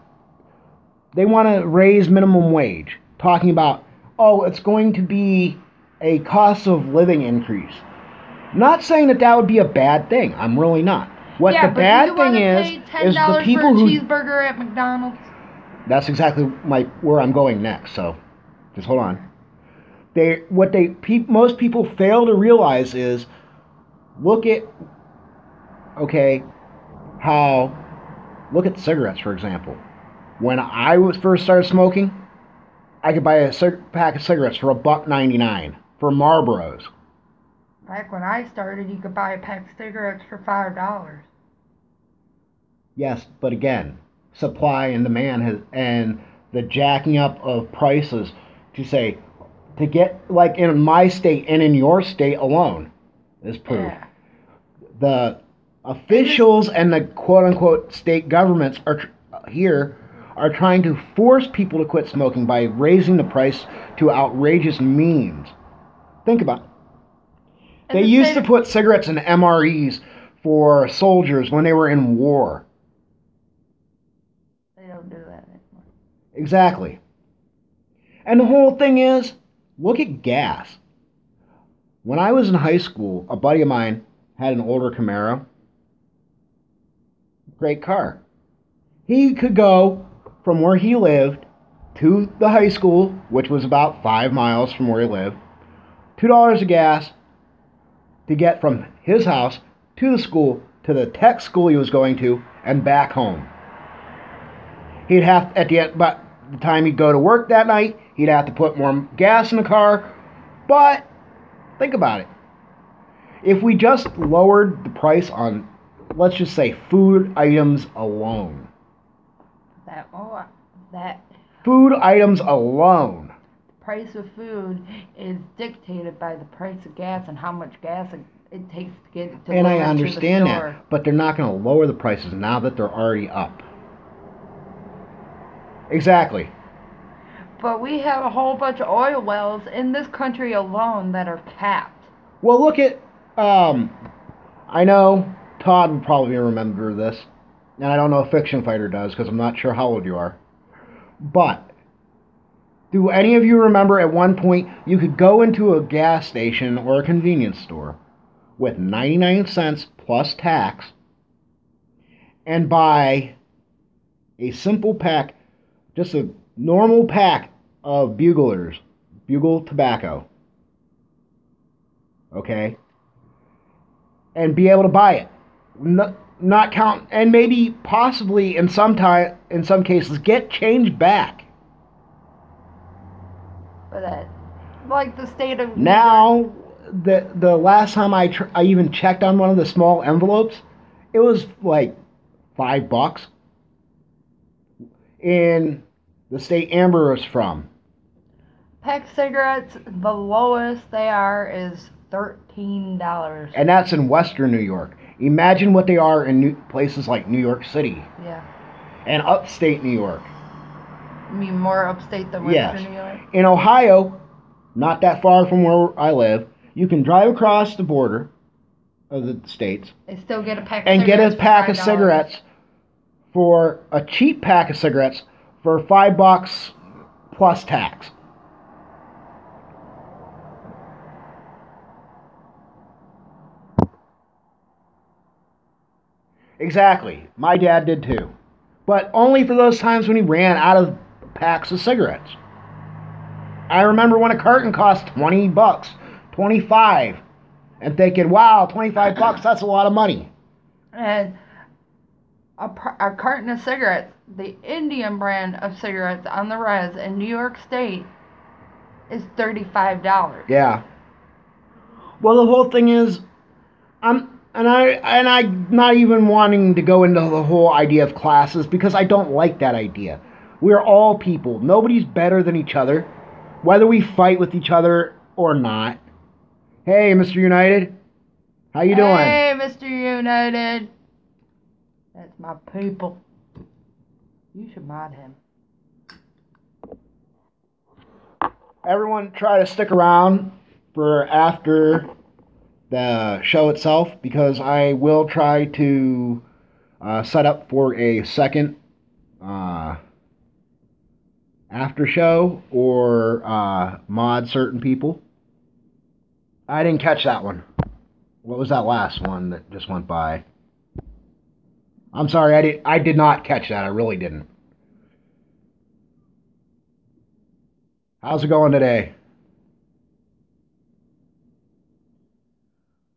They want to raise minimum wage, talking about, oh, it's going to be a cost of living increase. Not saying that would be a bad thing. I'm really not. What the bad thing is the people who cheeseburger at McDonald's. That's exactly where I'm going next. So, just hold on. Most people fail to realize is, look at cigarettes, for example. When I first started smoking, I could buy a pack of cigarettes for $1.99 for Marlboros. Back when I started, you could buy a pack of cigarettes for $5. Yes, but again, supply and demand and the jacking up of prices to get, like in my state and in your state alone, is proof. Yeah. The officials and the quote-unquote state governments are trying to force people to quit smoking by raising the price to outrageous means. Think about it. They used to put cigarettes in MREs for soldiers when they were in war. They don't do that anymore. Exactly. And the whole thing is, look at gas. When I was in high school, a buddy of mine had an older Camaro. Great car. He could go from where he lived to the high school, which was about 5 miles from where he lived, $2 of gas to get from his house to the school, to the tech school he was going to, and back home. He'd have, by the time he'd go to work that night, he'd have to put more gas in the car. But think about it. If we just lowered the price on, let's just say, food items alone. Food items alone. The price of food is dictated by the price of gas and how much gas it takes to get it to the store. And I understand that, but they're not going to lower the prices now that they're already up. Exactly. But we have a whole bunch of oil wells in this country alone that are capped. Well, look at, I know Todd would probably remember this, and I don't know if Fiction Fighter does, because I'm not sure how old you are. But, do any of you remember at one point you could go into a gas station or a convenience store with 99 cents plus tax and buy a simple pack, just a normal pack of Bugle tobacco, okay, and be able to buy it, not count, and maybe possibly in some cases get change back. But like the state of now, the last time I even checked on one of the small envelopes, it was like $5 in the state Amber was from. Pack of cigarettes, the lowest they are is $13. And that's in Western New York. Imagine what they are in places like New York City. Yeah. And upstate New York. You mean more upstate than Western New York? In Ohio, not that far from where I live, you can drive across the border of the states and still get a pack of and cigarettes get a pack of cigarettes for a cheap pack of cigarettes for $5 plus tax. Exactly. My dad did too. But only for those times when he ran out of packs of cigarettes. I remember when a carton cost $20, 25, and thinking, wow, $25, that's a lot of money. And a carton of cigarettes, the Indian brand of cigarettes on the res in New York State, is $35. Yeah. Well, the whole thing is, I'm not even wanting to go into the whole idea of classes because I don't like that idea. We're all people. Nobody's better than each other, whether we fight with each other or not. Hey, Mr. United. How you doing? Hey, Mr. United. That's my people. You should mod him. Everyone try to stick around for after the show itself because I will try to set up for a second after show or mod certain people. I didn't catch that one. What was that last one that just went by? I'm sorry, I did not catch that. I really didn't. How's it going today?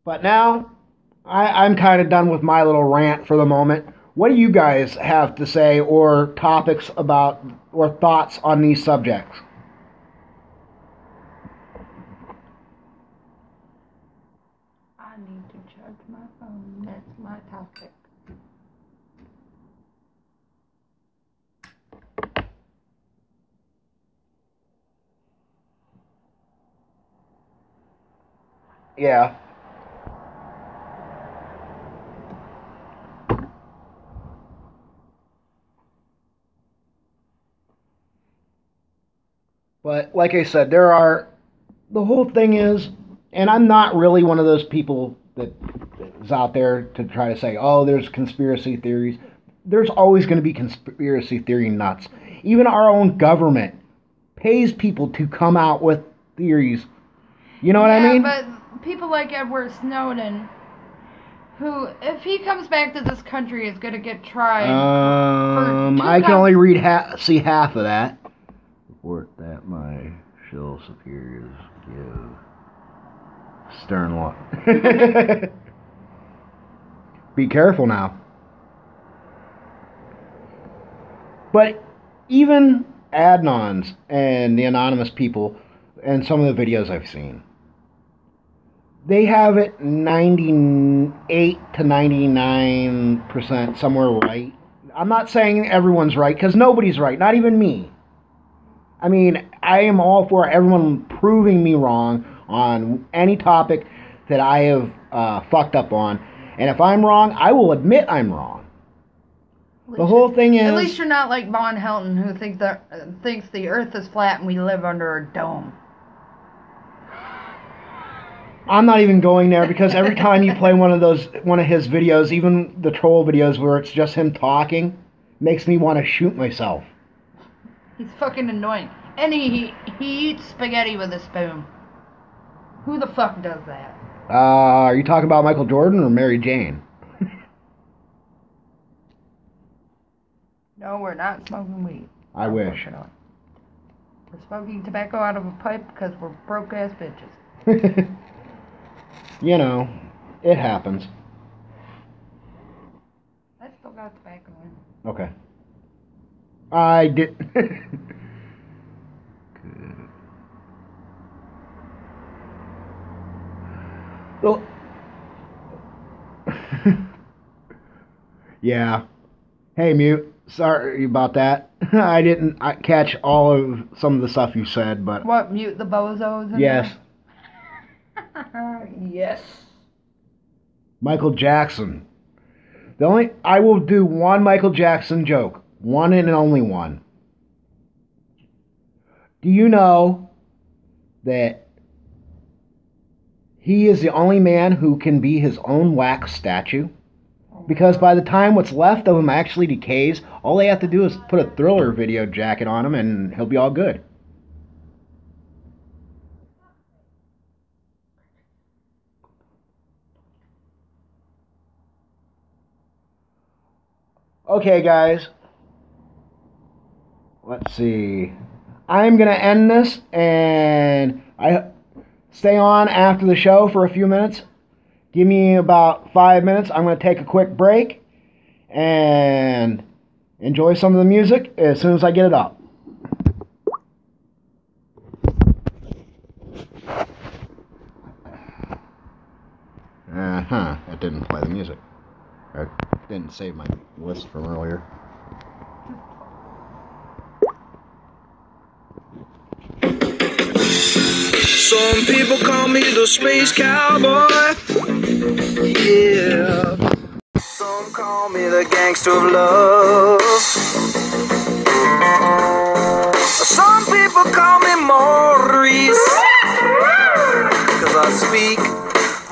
But now, I'm kind of done with my little rant for the moment. What do you guys have to say or topics about or thoughts on these subjects? I need to charge my phone. That's my topic. Yeah. But like I said, the whole thing is, and I'm not really one of those people that is out there to try to say, oh, there's conspiracy theories. There's always going to be conspiracy theory nuts. Even our own government pays people to come out with theories. You know what I mean? Yeah, but people like Edward Snowden, who, if he comes back to this country, is going to get tried. I can only see half of that. Report that my shill superiors give stern law. Be careful now. But even Adnons and the anonymous people and some of the videos I've seen, they have it 98 to 99% somewhere right. I'm not saying everyone's right, because nobody's right, not even me. I mean, I am all for everyone proving me wrong on any topic that I have fucked up on. And if I'm wrong, I will admit I'm wrong. The whole thing is... At least you're not like Von Helton, who thinks the earth is flat and we live under a dome. I'm not even going there, because every time you play one of his videos, even the troll videos where it's just him talking, makes me want to shoot myself. He's fucking annoying. And he eats spaghetti with a spoon. Who the fuck does that? Are you talking about Michael Jordan or Mary Jane? No, we're not smoking weed. I wish. We're smoking tobacco out of a pipe because we're broke-ass bitches. You know, it happens. I still got tobacco in. Okay. I did. Good. Yeah. Hey, Mute. Sorry about that. I didn't catch all of some of the stuff you said, but... What, Mute the Bozos? Yes. Yes. Michael Jackson. I will do one Michael Jackson joke. One and only one. Do you know that he is the only man who can be his own wax statue? Because by the time what's left of him actually decays, all they have to do is put a Thriller video jacket on him and he'll be all good. Okay, guys. Let's see. I'm going to end this, and I stay on after the show for a few minutes. Give me about 5 minutes. I'm going to take a quick break and enjoy some of the music as soon as I get it up. That didn't play the music. I didn't save my list from earlier. Some people call me the space cowboy. Yeah. Some call me the gangster of love. Some people call me Maurice, 'cause I speak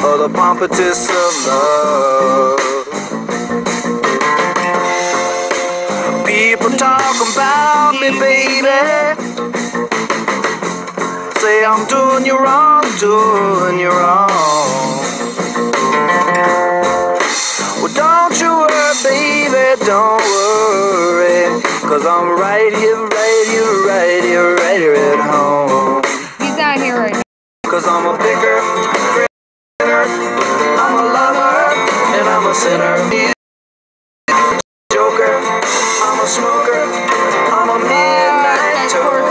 of the pompatus of love. People talk about me, baby. Say I'm doing you wrong, doing you wrong. Well, don't you worry, baby, don't worry, 'cause I'm right here, right here, right here, right here at home. He's not here right now. 'Cause I'm a picker, I'm a lover, and I'm a sinner. Joker, I'm a smoker, I'm a midnight toker.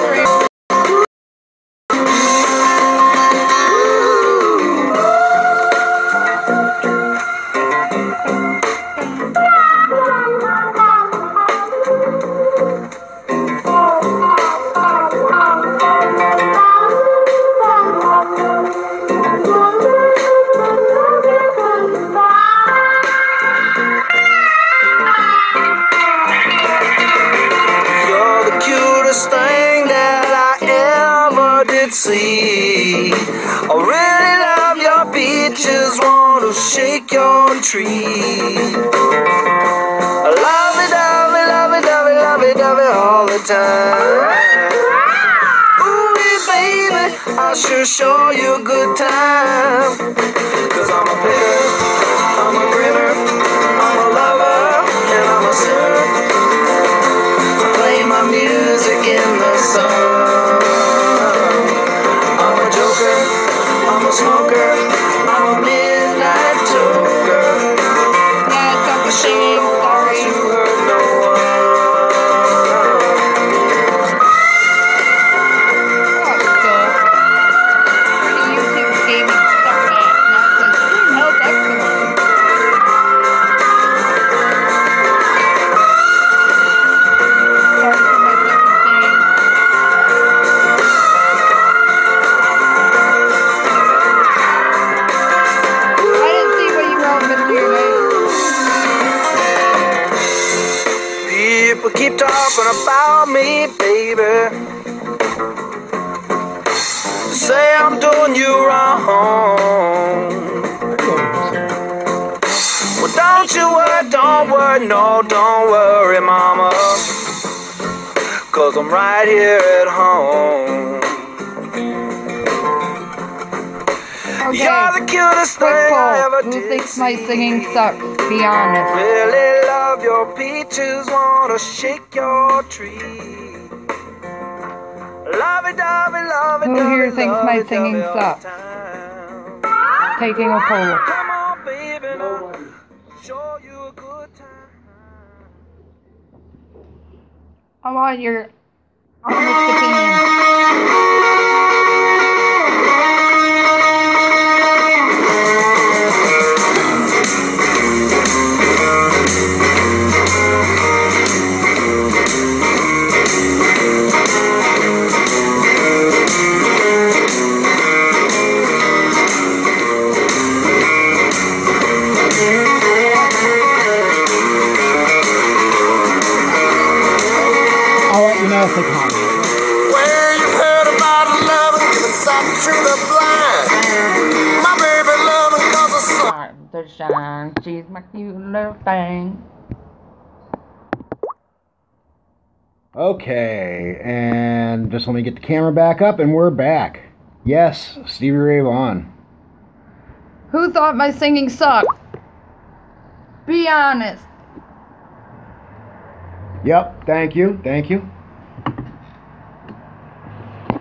Thing that I ever did see. I really love your peaches, wanna shake your tree. I love it, love it, love it, love it, love it, love it all the time. Ooh, baby, I sure show you a good time. 'Cause I'm a picker, I'm a grinner, I'm a lover, and I'm a sinner. Play my music in the sun. I'm a joker, I'm a smoker, I'm a midnight toker. Yeah, it's not the Sure don't want to hurt no one. Oh, cool. Pretty YouTube gaming stuff that now it says stream health excellent. Sorry for my second thing. I didn't see what you wrote, Mr. United. People keep talking about me, baby. Say I'm doing you wrong. Well, don't you worry, no, don't worry, mama. 'Cause I'm right here at home. Okay. You're the cutest thing Quick I ever poll. Who did. thinks my singing sucks? Be honest. Really love your peaches, wanna shake your tree. Love it, love it, love it. Who love here it, thinks love my it, singing love it all the sucks? time. Taking a poll. Come on, baby, now show you a good time. I want your honest opinion. shine. She's my cute little thing. Okay, and just let me get the camera back up, and we're back. Yes, Stevie Ray Vaughan. Who thought my singing sucked? Be honest. Yep, thank you.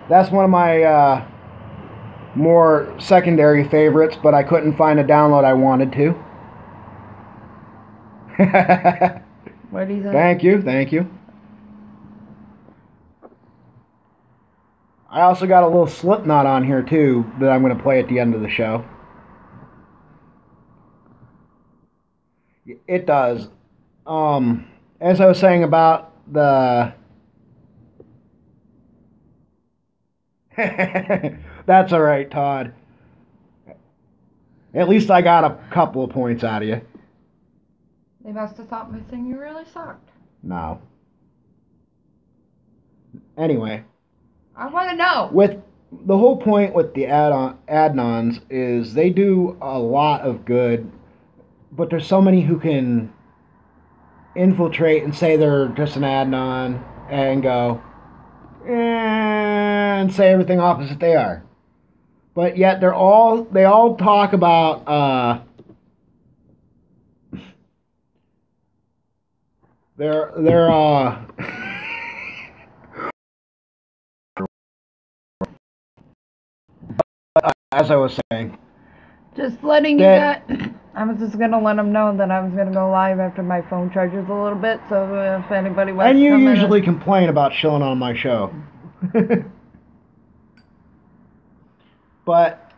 That's one of my more secondary favorites, but I couldn't find a download I wanted to. What do you think? Thank you. I also got a little Slipknot on here too that I'm going to play at the end of the show. It does. As I was saying about the... That's alright, Todd. At least I got a couple of points out of you. They must have thought my singing really sucked. No. Anyway. I want to know. With the whole point with the add-ons is they do a lot of good, but there's so many who can infiltrate and say they're just an add-on and go and say everything opposite they are. But yet they all talk about they're as I was saying, just letting you guys, I was just going to let them know that I was going to go live after my phone charges a little bit, so if anybody wants to come in. And you usually complain about chilling on my show. But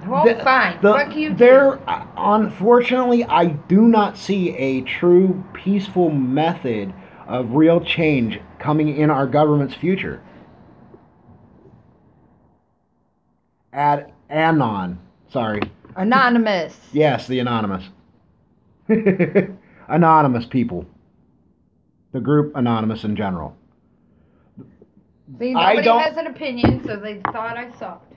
well, fine. Fuck you too. Unfortunately, I do not see a true peaceful method of real change coming in our government's future. Anonymous. Yes, the anonymous. Anonymous people. The group Anonymous in general. See, nobody has an opinion, so they thought I sucked.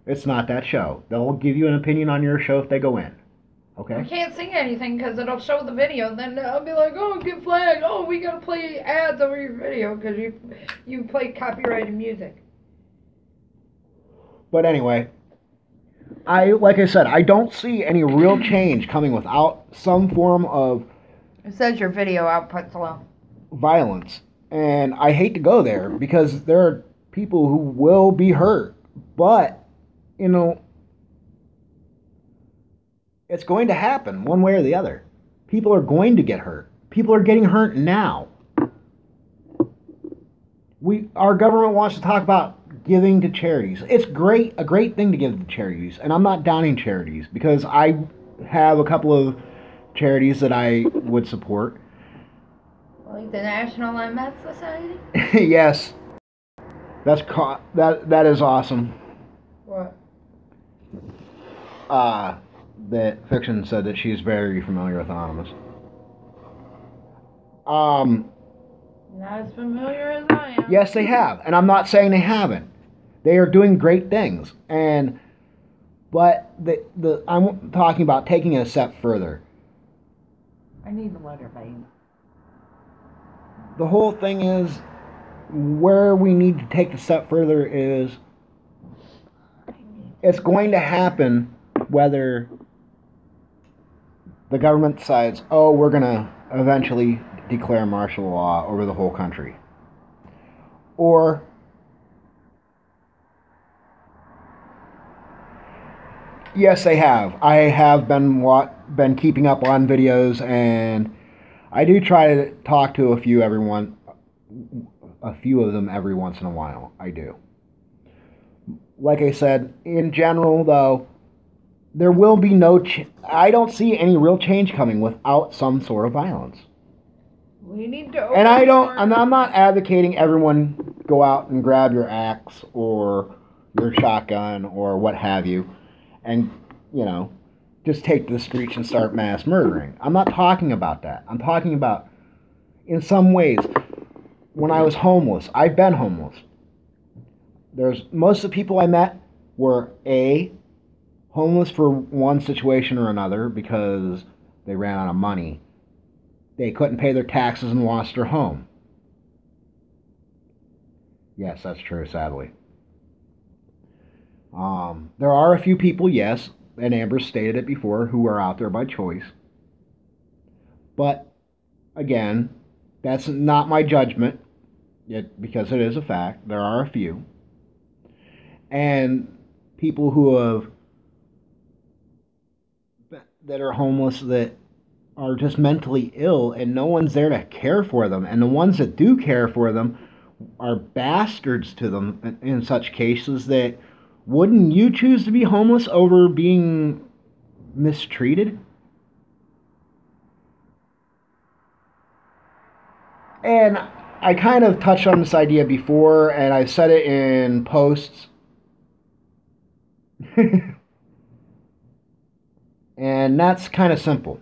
It's not that show. They'll give you an opinion on your show if they go in. Okay? I can't sing anything because it'll show the video. Then I'll be like, oh, get flagged. Oh, we got to play ads over your video because you play copyrighted music. But anyway, like I said, I don't see any real change coming without some form of... It says your video output's low. Violence. And I hate to go there because there are people who will be hurt. But, it's going to happen one way or the other. People are going to get hurt. People are getting hurt now. Our government wants to talk about giving to charities. It's a great thing to give to charities, and I'm not downing charities because I have a couple of charities that I would support. Like the National MS Society? Yes. That is awesome. What? That Fiction said that she's very familiar with Anonymous. Not as familiar as I am. Yes, they have, and I'm not saying they haven't. They are doing great things, but I'm talking about taking it a step further. I need the letter, babe. The whole thing is, where we need to take the step further is, it's going to happen whether the government decides, oh, we're going to eventually declare martial law over the whole country. Or yes, they have. I have been keeping up on videos, and I do try to talk to a few of them every once in a while. I do. Like I said, in general, though, there will be I don't see any real change coming without some sort of violence. We need to. And I'm not advocating everyone go out and grab your axe or your shotgun or what have you, and just take to the streets and start mass murdering. I'm not talking about that. I'm talking about, in some ways, when I was homeless. I've been homeless. Most of the people I met were homeless for one situation or another because they ran out of money. They couldn't pay their taxes and lost their home. Yes, that's true, sadly. There are a few people, yes, and Amber stated it before, who are out there by choice. But, again, that's not my judgment, because it is a fact. There are a few. And people who that are homeless that are just mentally ill, and no one's there to care for them. And the ones that do care for them are bastards to them in such cases that wouldn't you choose to be homeless over being mistreated? And I kind of touched on this idea before, and I said it in posts. And that's kind of simple.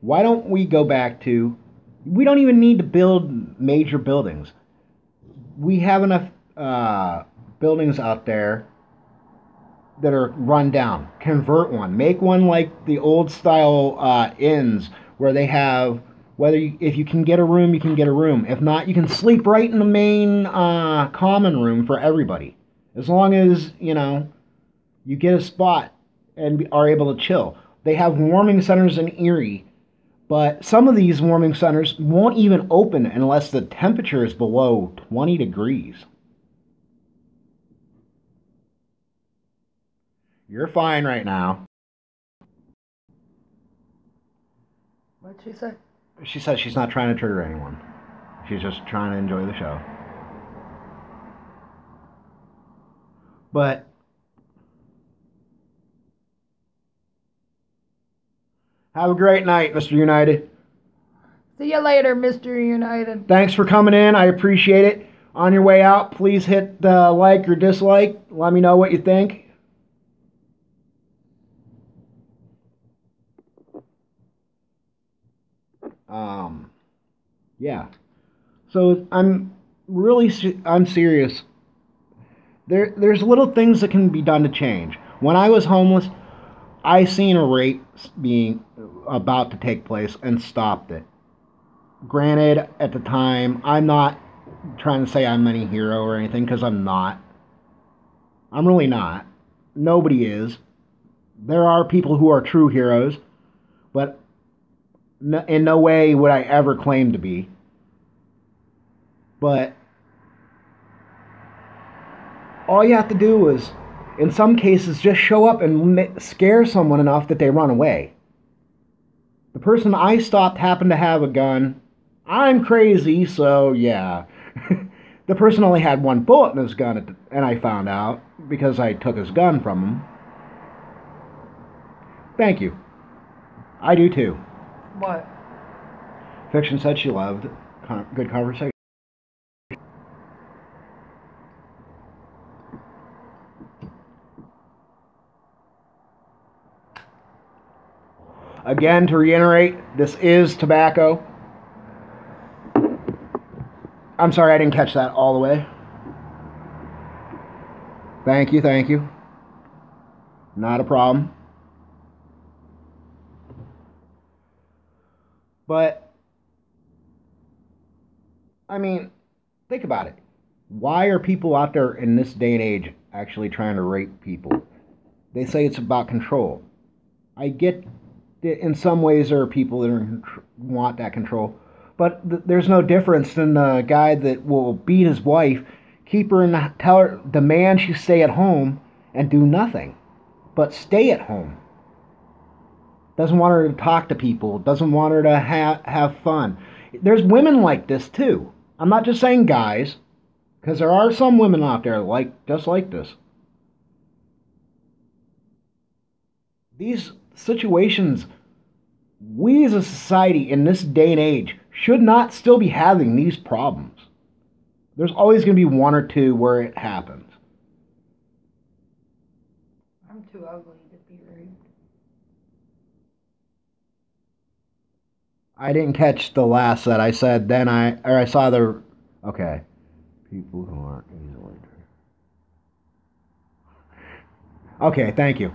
Why don't we go back to, we don't even need to build major buildings. We have enough buildings out there that are run down. Convert one. Make one like the old style inns where they have, if you can get a room, you can get a room. If not, you can sleep right in the main common room for everybody. As long as, you get a spot and are able to chill. They have warming centers in Erie, but some of these warming centers won't even open unless the temperature is below 20 degrees. You're fine right now. What'd she say? She said she's not trying to trigger anyone. She's just trying to enjoy the show. But have a great night, Mr. United. See you later, Mr. United. Thanks for coming in. I appreciate it. On your way out, please hit the like or dislike. Let me know what you think. Yeah. So I'm serious. There's little things that can be done to change. When I was homeless, I seen a rape being about to take place and stopped it. Granted, at the time, I'm not trying to say I'm any hero or anything, because I'm not. I'm really not. Nobody is. There are people who are true heroes, but in no way would I ever claim to be. But all you have to do is, in some cases, just show up and scare someone enough that they run away. The person I stopped happened to have a gun. I'm crazy, so yeah. The person only had one bullet in his gun, and I found out because I took his gun from him. Thank you. I do too. What? Fiction said she loved good conversation. Again, to reiterate, this is tobacco. I'm sorry I didn't catch that all the way. Thank you. Not a problem. But, I mean, think about it. Why are people out there in this day and age actually trying to rape people? They say it's about control. I get that in some ways there are people that want that control. But there's no difference than the guy that will beat his wife, keep her and demand she stay at home and do nothing. But stay at home. Doesn't want her to talk to people. Doesn't want her to have fun. There's women like this too. I'm not just saying guys, because there are some women out there just like this. These situations, we as a society in this day and age should not still be having these problems. There's always going to be one or two where it happens. I'm too ugly to be raped. I didn't catch the last that I said. I saw the. Okay. People who aren't easily. Okay, thank you.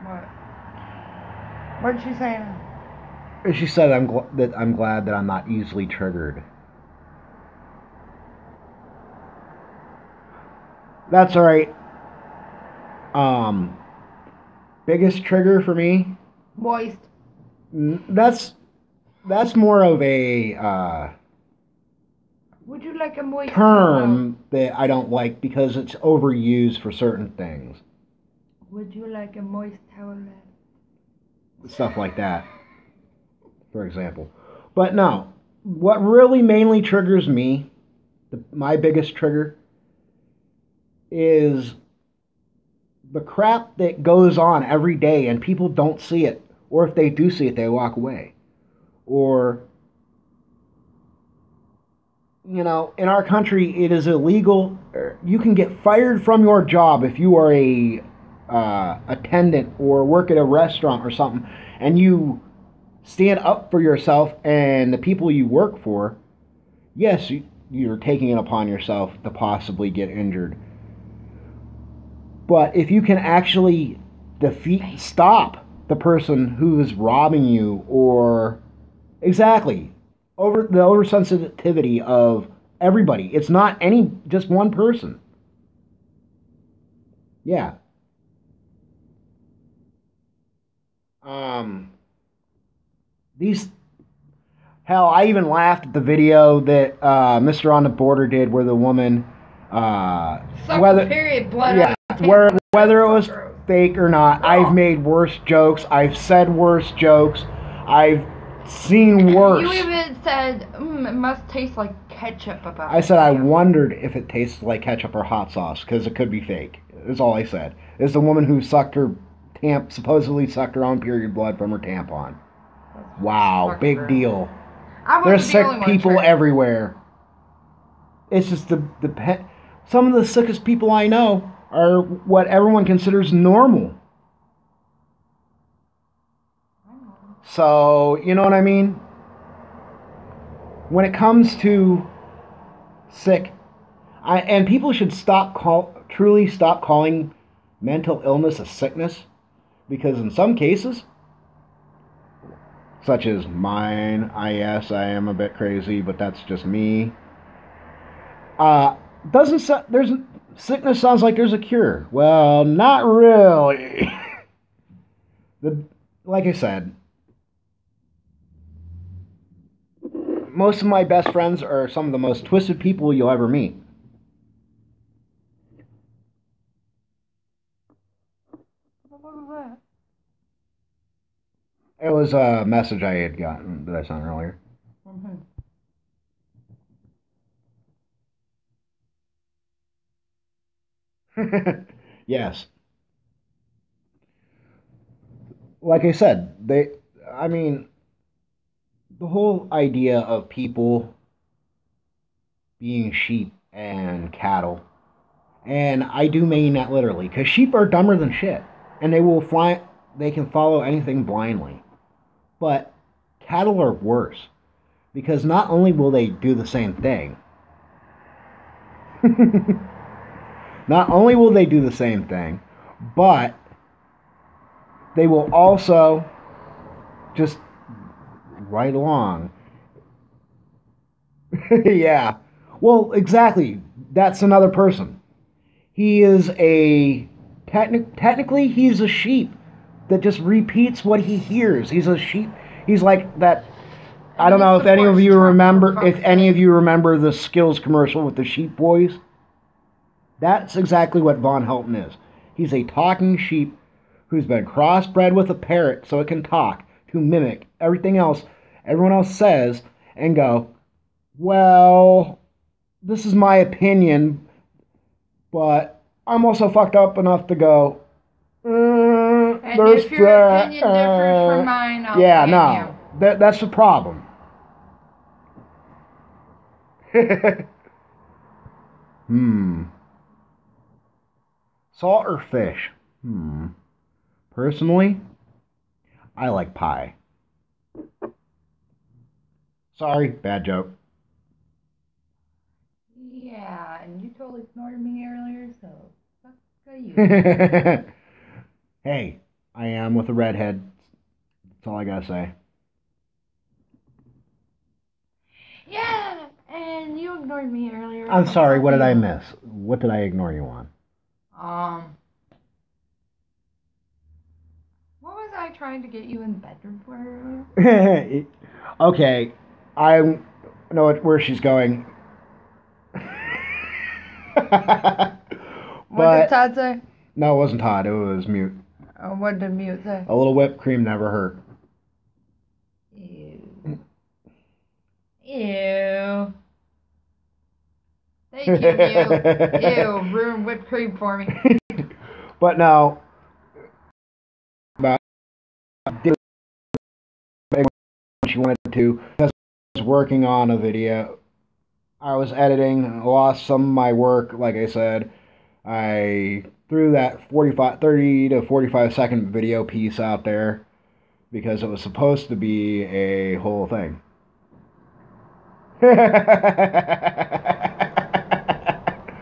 What? What did she say? She said I'm glad that I'm not easily triggered. That's all right. Biggest trigger for me. Moist. That's more of a Would you like a moist term that I don't like because it's overused for certain things. Would you like a moist towel? Stuff like that, for example. But no, what really mainly triggers me, my biggest trigger, is the crap that goes on every day and people don't see it. Or if they do see it, they walk away. Or, you know, in our country, it is illegal. You can get fired from your job if you are a attendant or work at a restaurant or something, and you stand up for yourself and the people you work for. Yes, you're taking it upon yourself to possibly get injured. But if you can actually stop the person who is robbing you, or exactly over the oversensitivity of everybody, it's not just one person. Yeah. Hell, I even laughed at the video that Mr. on the Border did, where the woman, whether period blood. Yeah, whether it was fake or not, I've made worse jokes. I've said worse jokes. I've seen worse. You even said, it must taste like ketchup. I said I wondered if it tasted like ketchup or hot sauce, because it could be fake. That's all I said. It's the woman who supposedly sucked her own period blood from her tampon. Wow, big deal. There's sick people everywhere. It's just some of the sickest people I know are what everyone considers normal. So, you know what I mean? When it comes to sick, and people should truly stop calling mental illness a sickness, because in some cases, such as mine, I am a bit crazy, but that's just me. Sickness sounds like there's a cure. Well, not really. Like I said, most of my best friends are some of the most twisted people you'll ever meet. What was that? It was a message I had gotten that I sent earlier. Yes. Like I said, the whole idea of people being sheep and cattle, and I do mean that literally, because sheep are dumber than shit, and they can follow anything blindly. But cattle are worse, because not only will they do the same thing, but they will also just right along. Yeah. Well, exactly. That's another person. He is technically he's a sheep that just repeats what he hears. He's a sheep. He's like that. I don't know if any of you remember the Skills commercial with the sheep boys. That's exactly what Von Helton is. He's a talking sheep who's been crossbred with a parrot so it can talk, to mimic everything else everyone else says, and go, well, this is my opinion, but I'm also fucked up enough to go, and if your opinion differs from mine, I'll you. That's the problem. Salt or fish? Personally, I like pie. Sorry, bad joke. Yeah, and you totally ignored me earlier, so fuck you? Hey, I am with a redhead. That's all I gotta say. Yeah, and you ignored me earlier. I'm sorry, what did I miss? What did I ignore you on? What was I trying to get you in the bedroom for earlier? Okay, I know where she's going. What did Todd say? No, it wasn't Todd. It was Mute. What did Mute say? A little whipped cream never hurt. Ew. Ew. Thank you, Mute. Ew, ruined whipped cream for me. But no. About she wanted to. Because I was working on a video. I was editing. Lost some of my work, like I said. I threw that 30 to 45 second video piece out there because it was supposed to be a whole thing.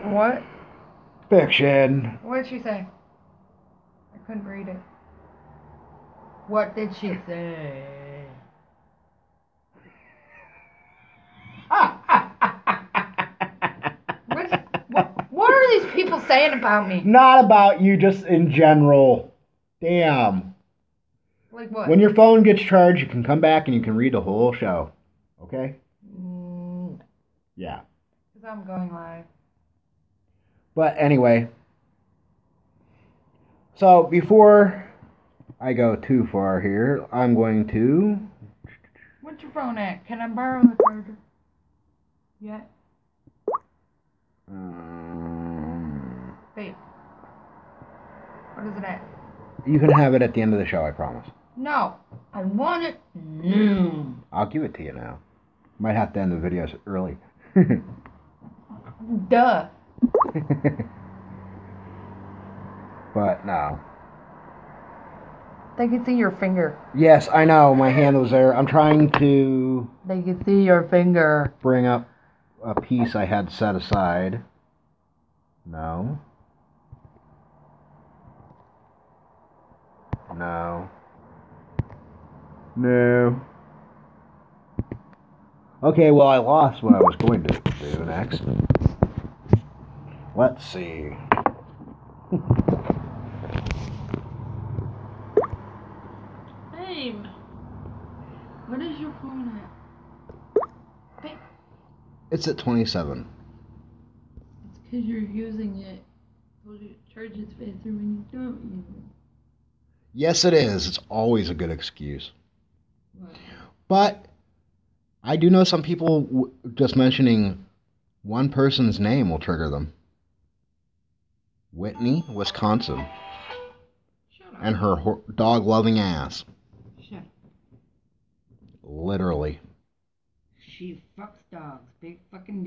What? Fiction. What did she say? I couldn't read it. What did she say? What are these people saying about me? Not about you, just in general. Damn. Like what? When your phone gets charged, you can come back and you can read the whole show. Okay? Yeah. Because I'm going live. But anyway. So, before I go too far here, I'm going to... What's your phone at? Can I borrow the charger? Yeah. Babe. What is it at? You can have it at the end of the show, I promise. No. I want it now. I'll give it to you now. Might have to end the videos early. Duh. But no. They can see your finger. Yes, I know. My hand was there. I'm trying to... They can see your finger. Bring up a piece I had set aside. No. No. No. Okay, well, I lost what I was going to do next. Let's see. Babe, what is your phone at? Babe. It's at 27. It's because you're using it. Told you it charges faster when you don't use it. Yes, it is. It's always a good excuse. What? But I do know some people just mentioning one person's name will trigger them. Whitney, Wisconsin. Shut up. And her dog-loving ass. Shut up. Literally. She fucks dogs. Big fucking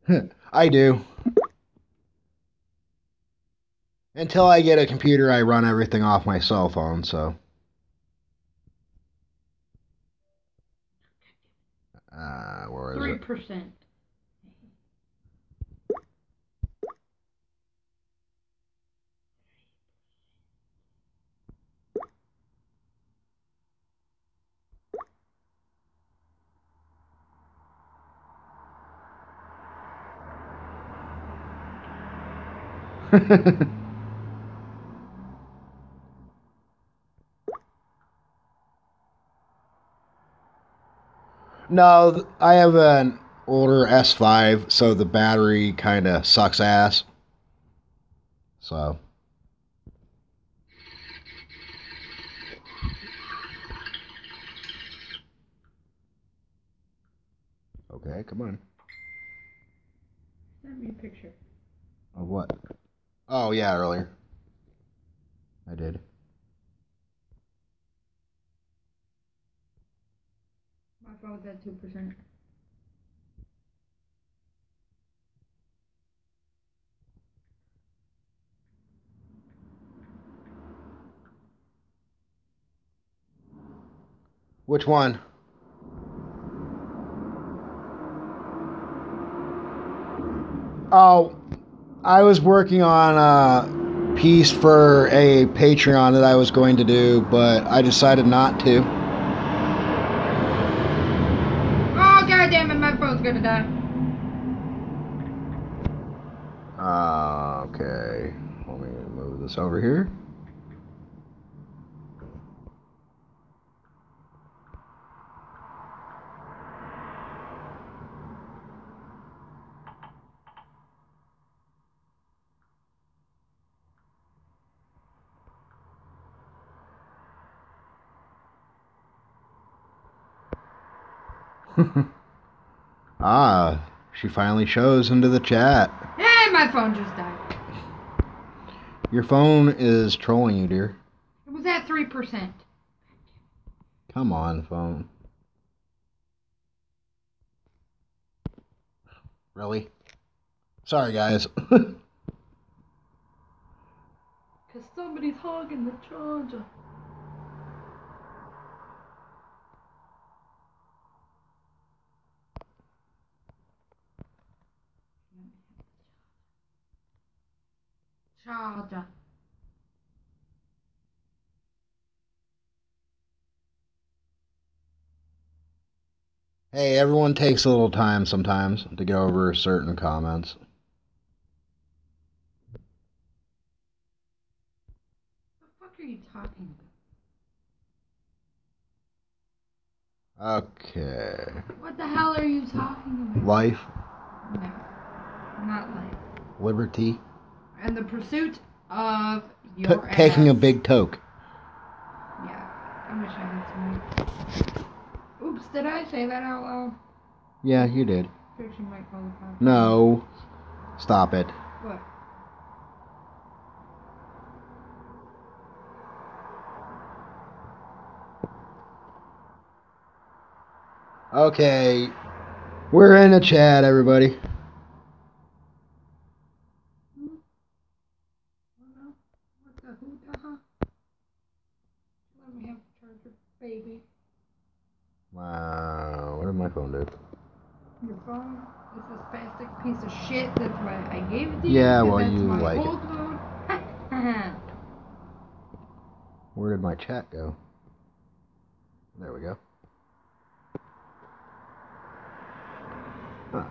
deal. I do. Until I get a computer, I run everything off my cell phone, so. Where is 3%. it? No, I have an older S5, so the battery kind of sucks ass. So. Okay, come on. Send me a picture. Of what? Oh, yeah, earlier. I did. My phone's at 2%. Which one? Oh, I was working on a piece for a Patreon that I was going to do, but I decided not to. Oh, god damn it, my phone's gonna die. Okay. Let me move this over here. She finally shows into the chat. Hey, my phone just died. Your phone is trolling you, dear. It was at 3%. Come on, phone. Really? Sorry, guys. Because somebody's hogging the charger. Charger. Hey, everyone takes a little time sometimes to get over certain comments. What the fuck are you talking about? Okay. What the hell are you talking about? Life. No, not life. Liberty. And the pursuit of your taking ass. a big toke. Yeah, I wish I had some. Oops, did I say that out loud? Yeah, you did. Fiction might call the podcast. No. Stop it. What? Okay. We're in a chat, everybody. Let me have a charger, baby. Wow, what did my phone do? Your phone is this spastic piece of shit. That's why I gave it to you. Yeah, well, that's you my like old it. phone. Where did my chat go? There we go. Huh.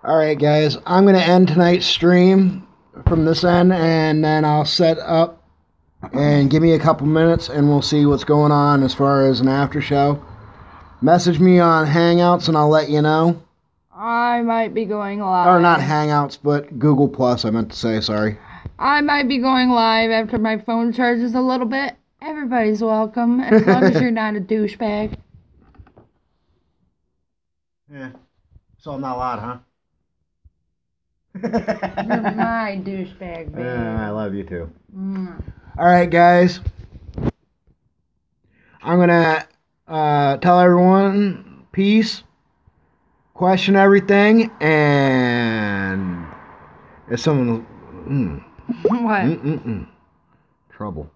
Alright, guys, I'm going to end tonight's stream from this end, and then I'll set up and give me a couple minutes, and we'll see what's going on as far as an after show. Message me on Hangouts, and I'll let you know. I might be going live. Or not Hangouts, but Google Plus, I meant to say, sorry. I might be going live after my phone charges a little bit. Everybody's welcome, as long as you're not a douchebag. Yeah. So I'm not loud, huh? You're my douchebag, baby. I love you too. Alright, guys. I'm going to tell everyone peace, question everything, and if someone... What? Trouble.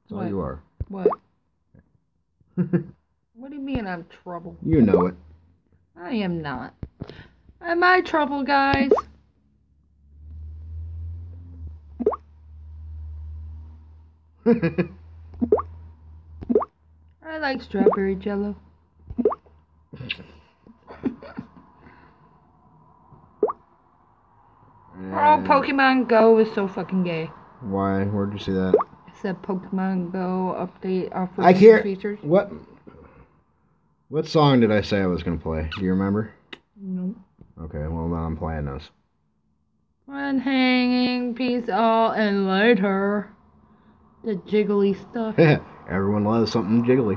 That's all What? you are. What? What do you mean I'm trouble? You know it. I am not. Am I trouble, guys? I like strawberry jello. Oh, Pokemon Go is so fucking gay. Why? Where'd you see that? It said Pokemon Go update offers I can't... features. What song did I say I was going to play? Do you remember? No. Okay, well, now I'm playing this. One hanging piece all and later. The jiggly stuff. Everyone loves something jiggly.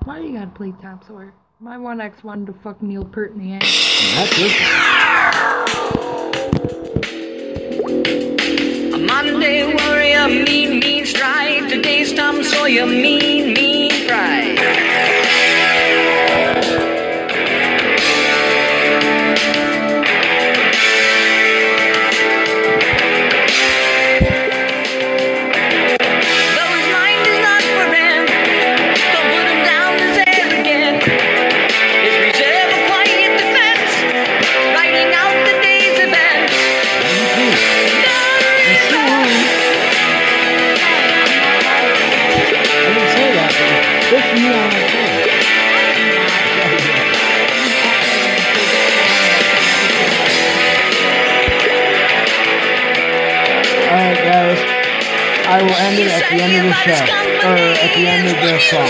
Why do you gotta play topsoil? My one ex wanted to fuck Neil Peart in the ass. That's your A Monday warrior, mean strike. Today's Tom Sawyer, mean pride. Though his mind is not for him, don't put him down as arrogant. His reserve a quiet defense, writing out the day's events. I didn't say that, but good for you on my phone. Alright, guys. I will end it at the end of the show. Or at the end of the song.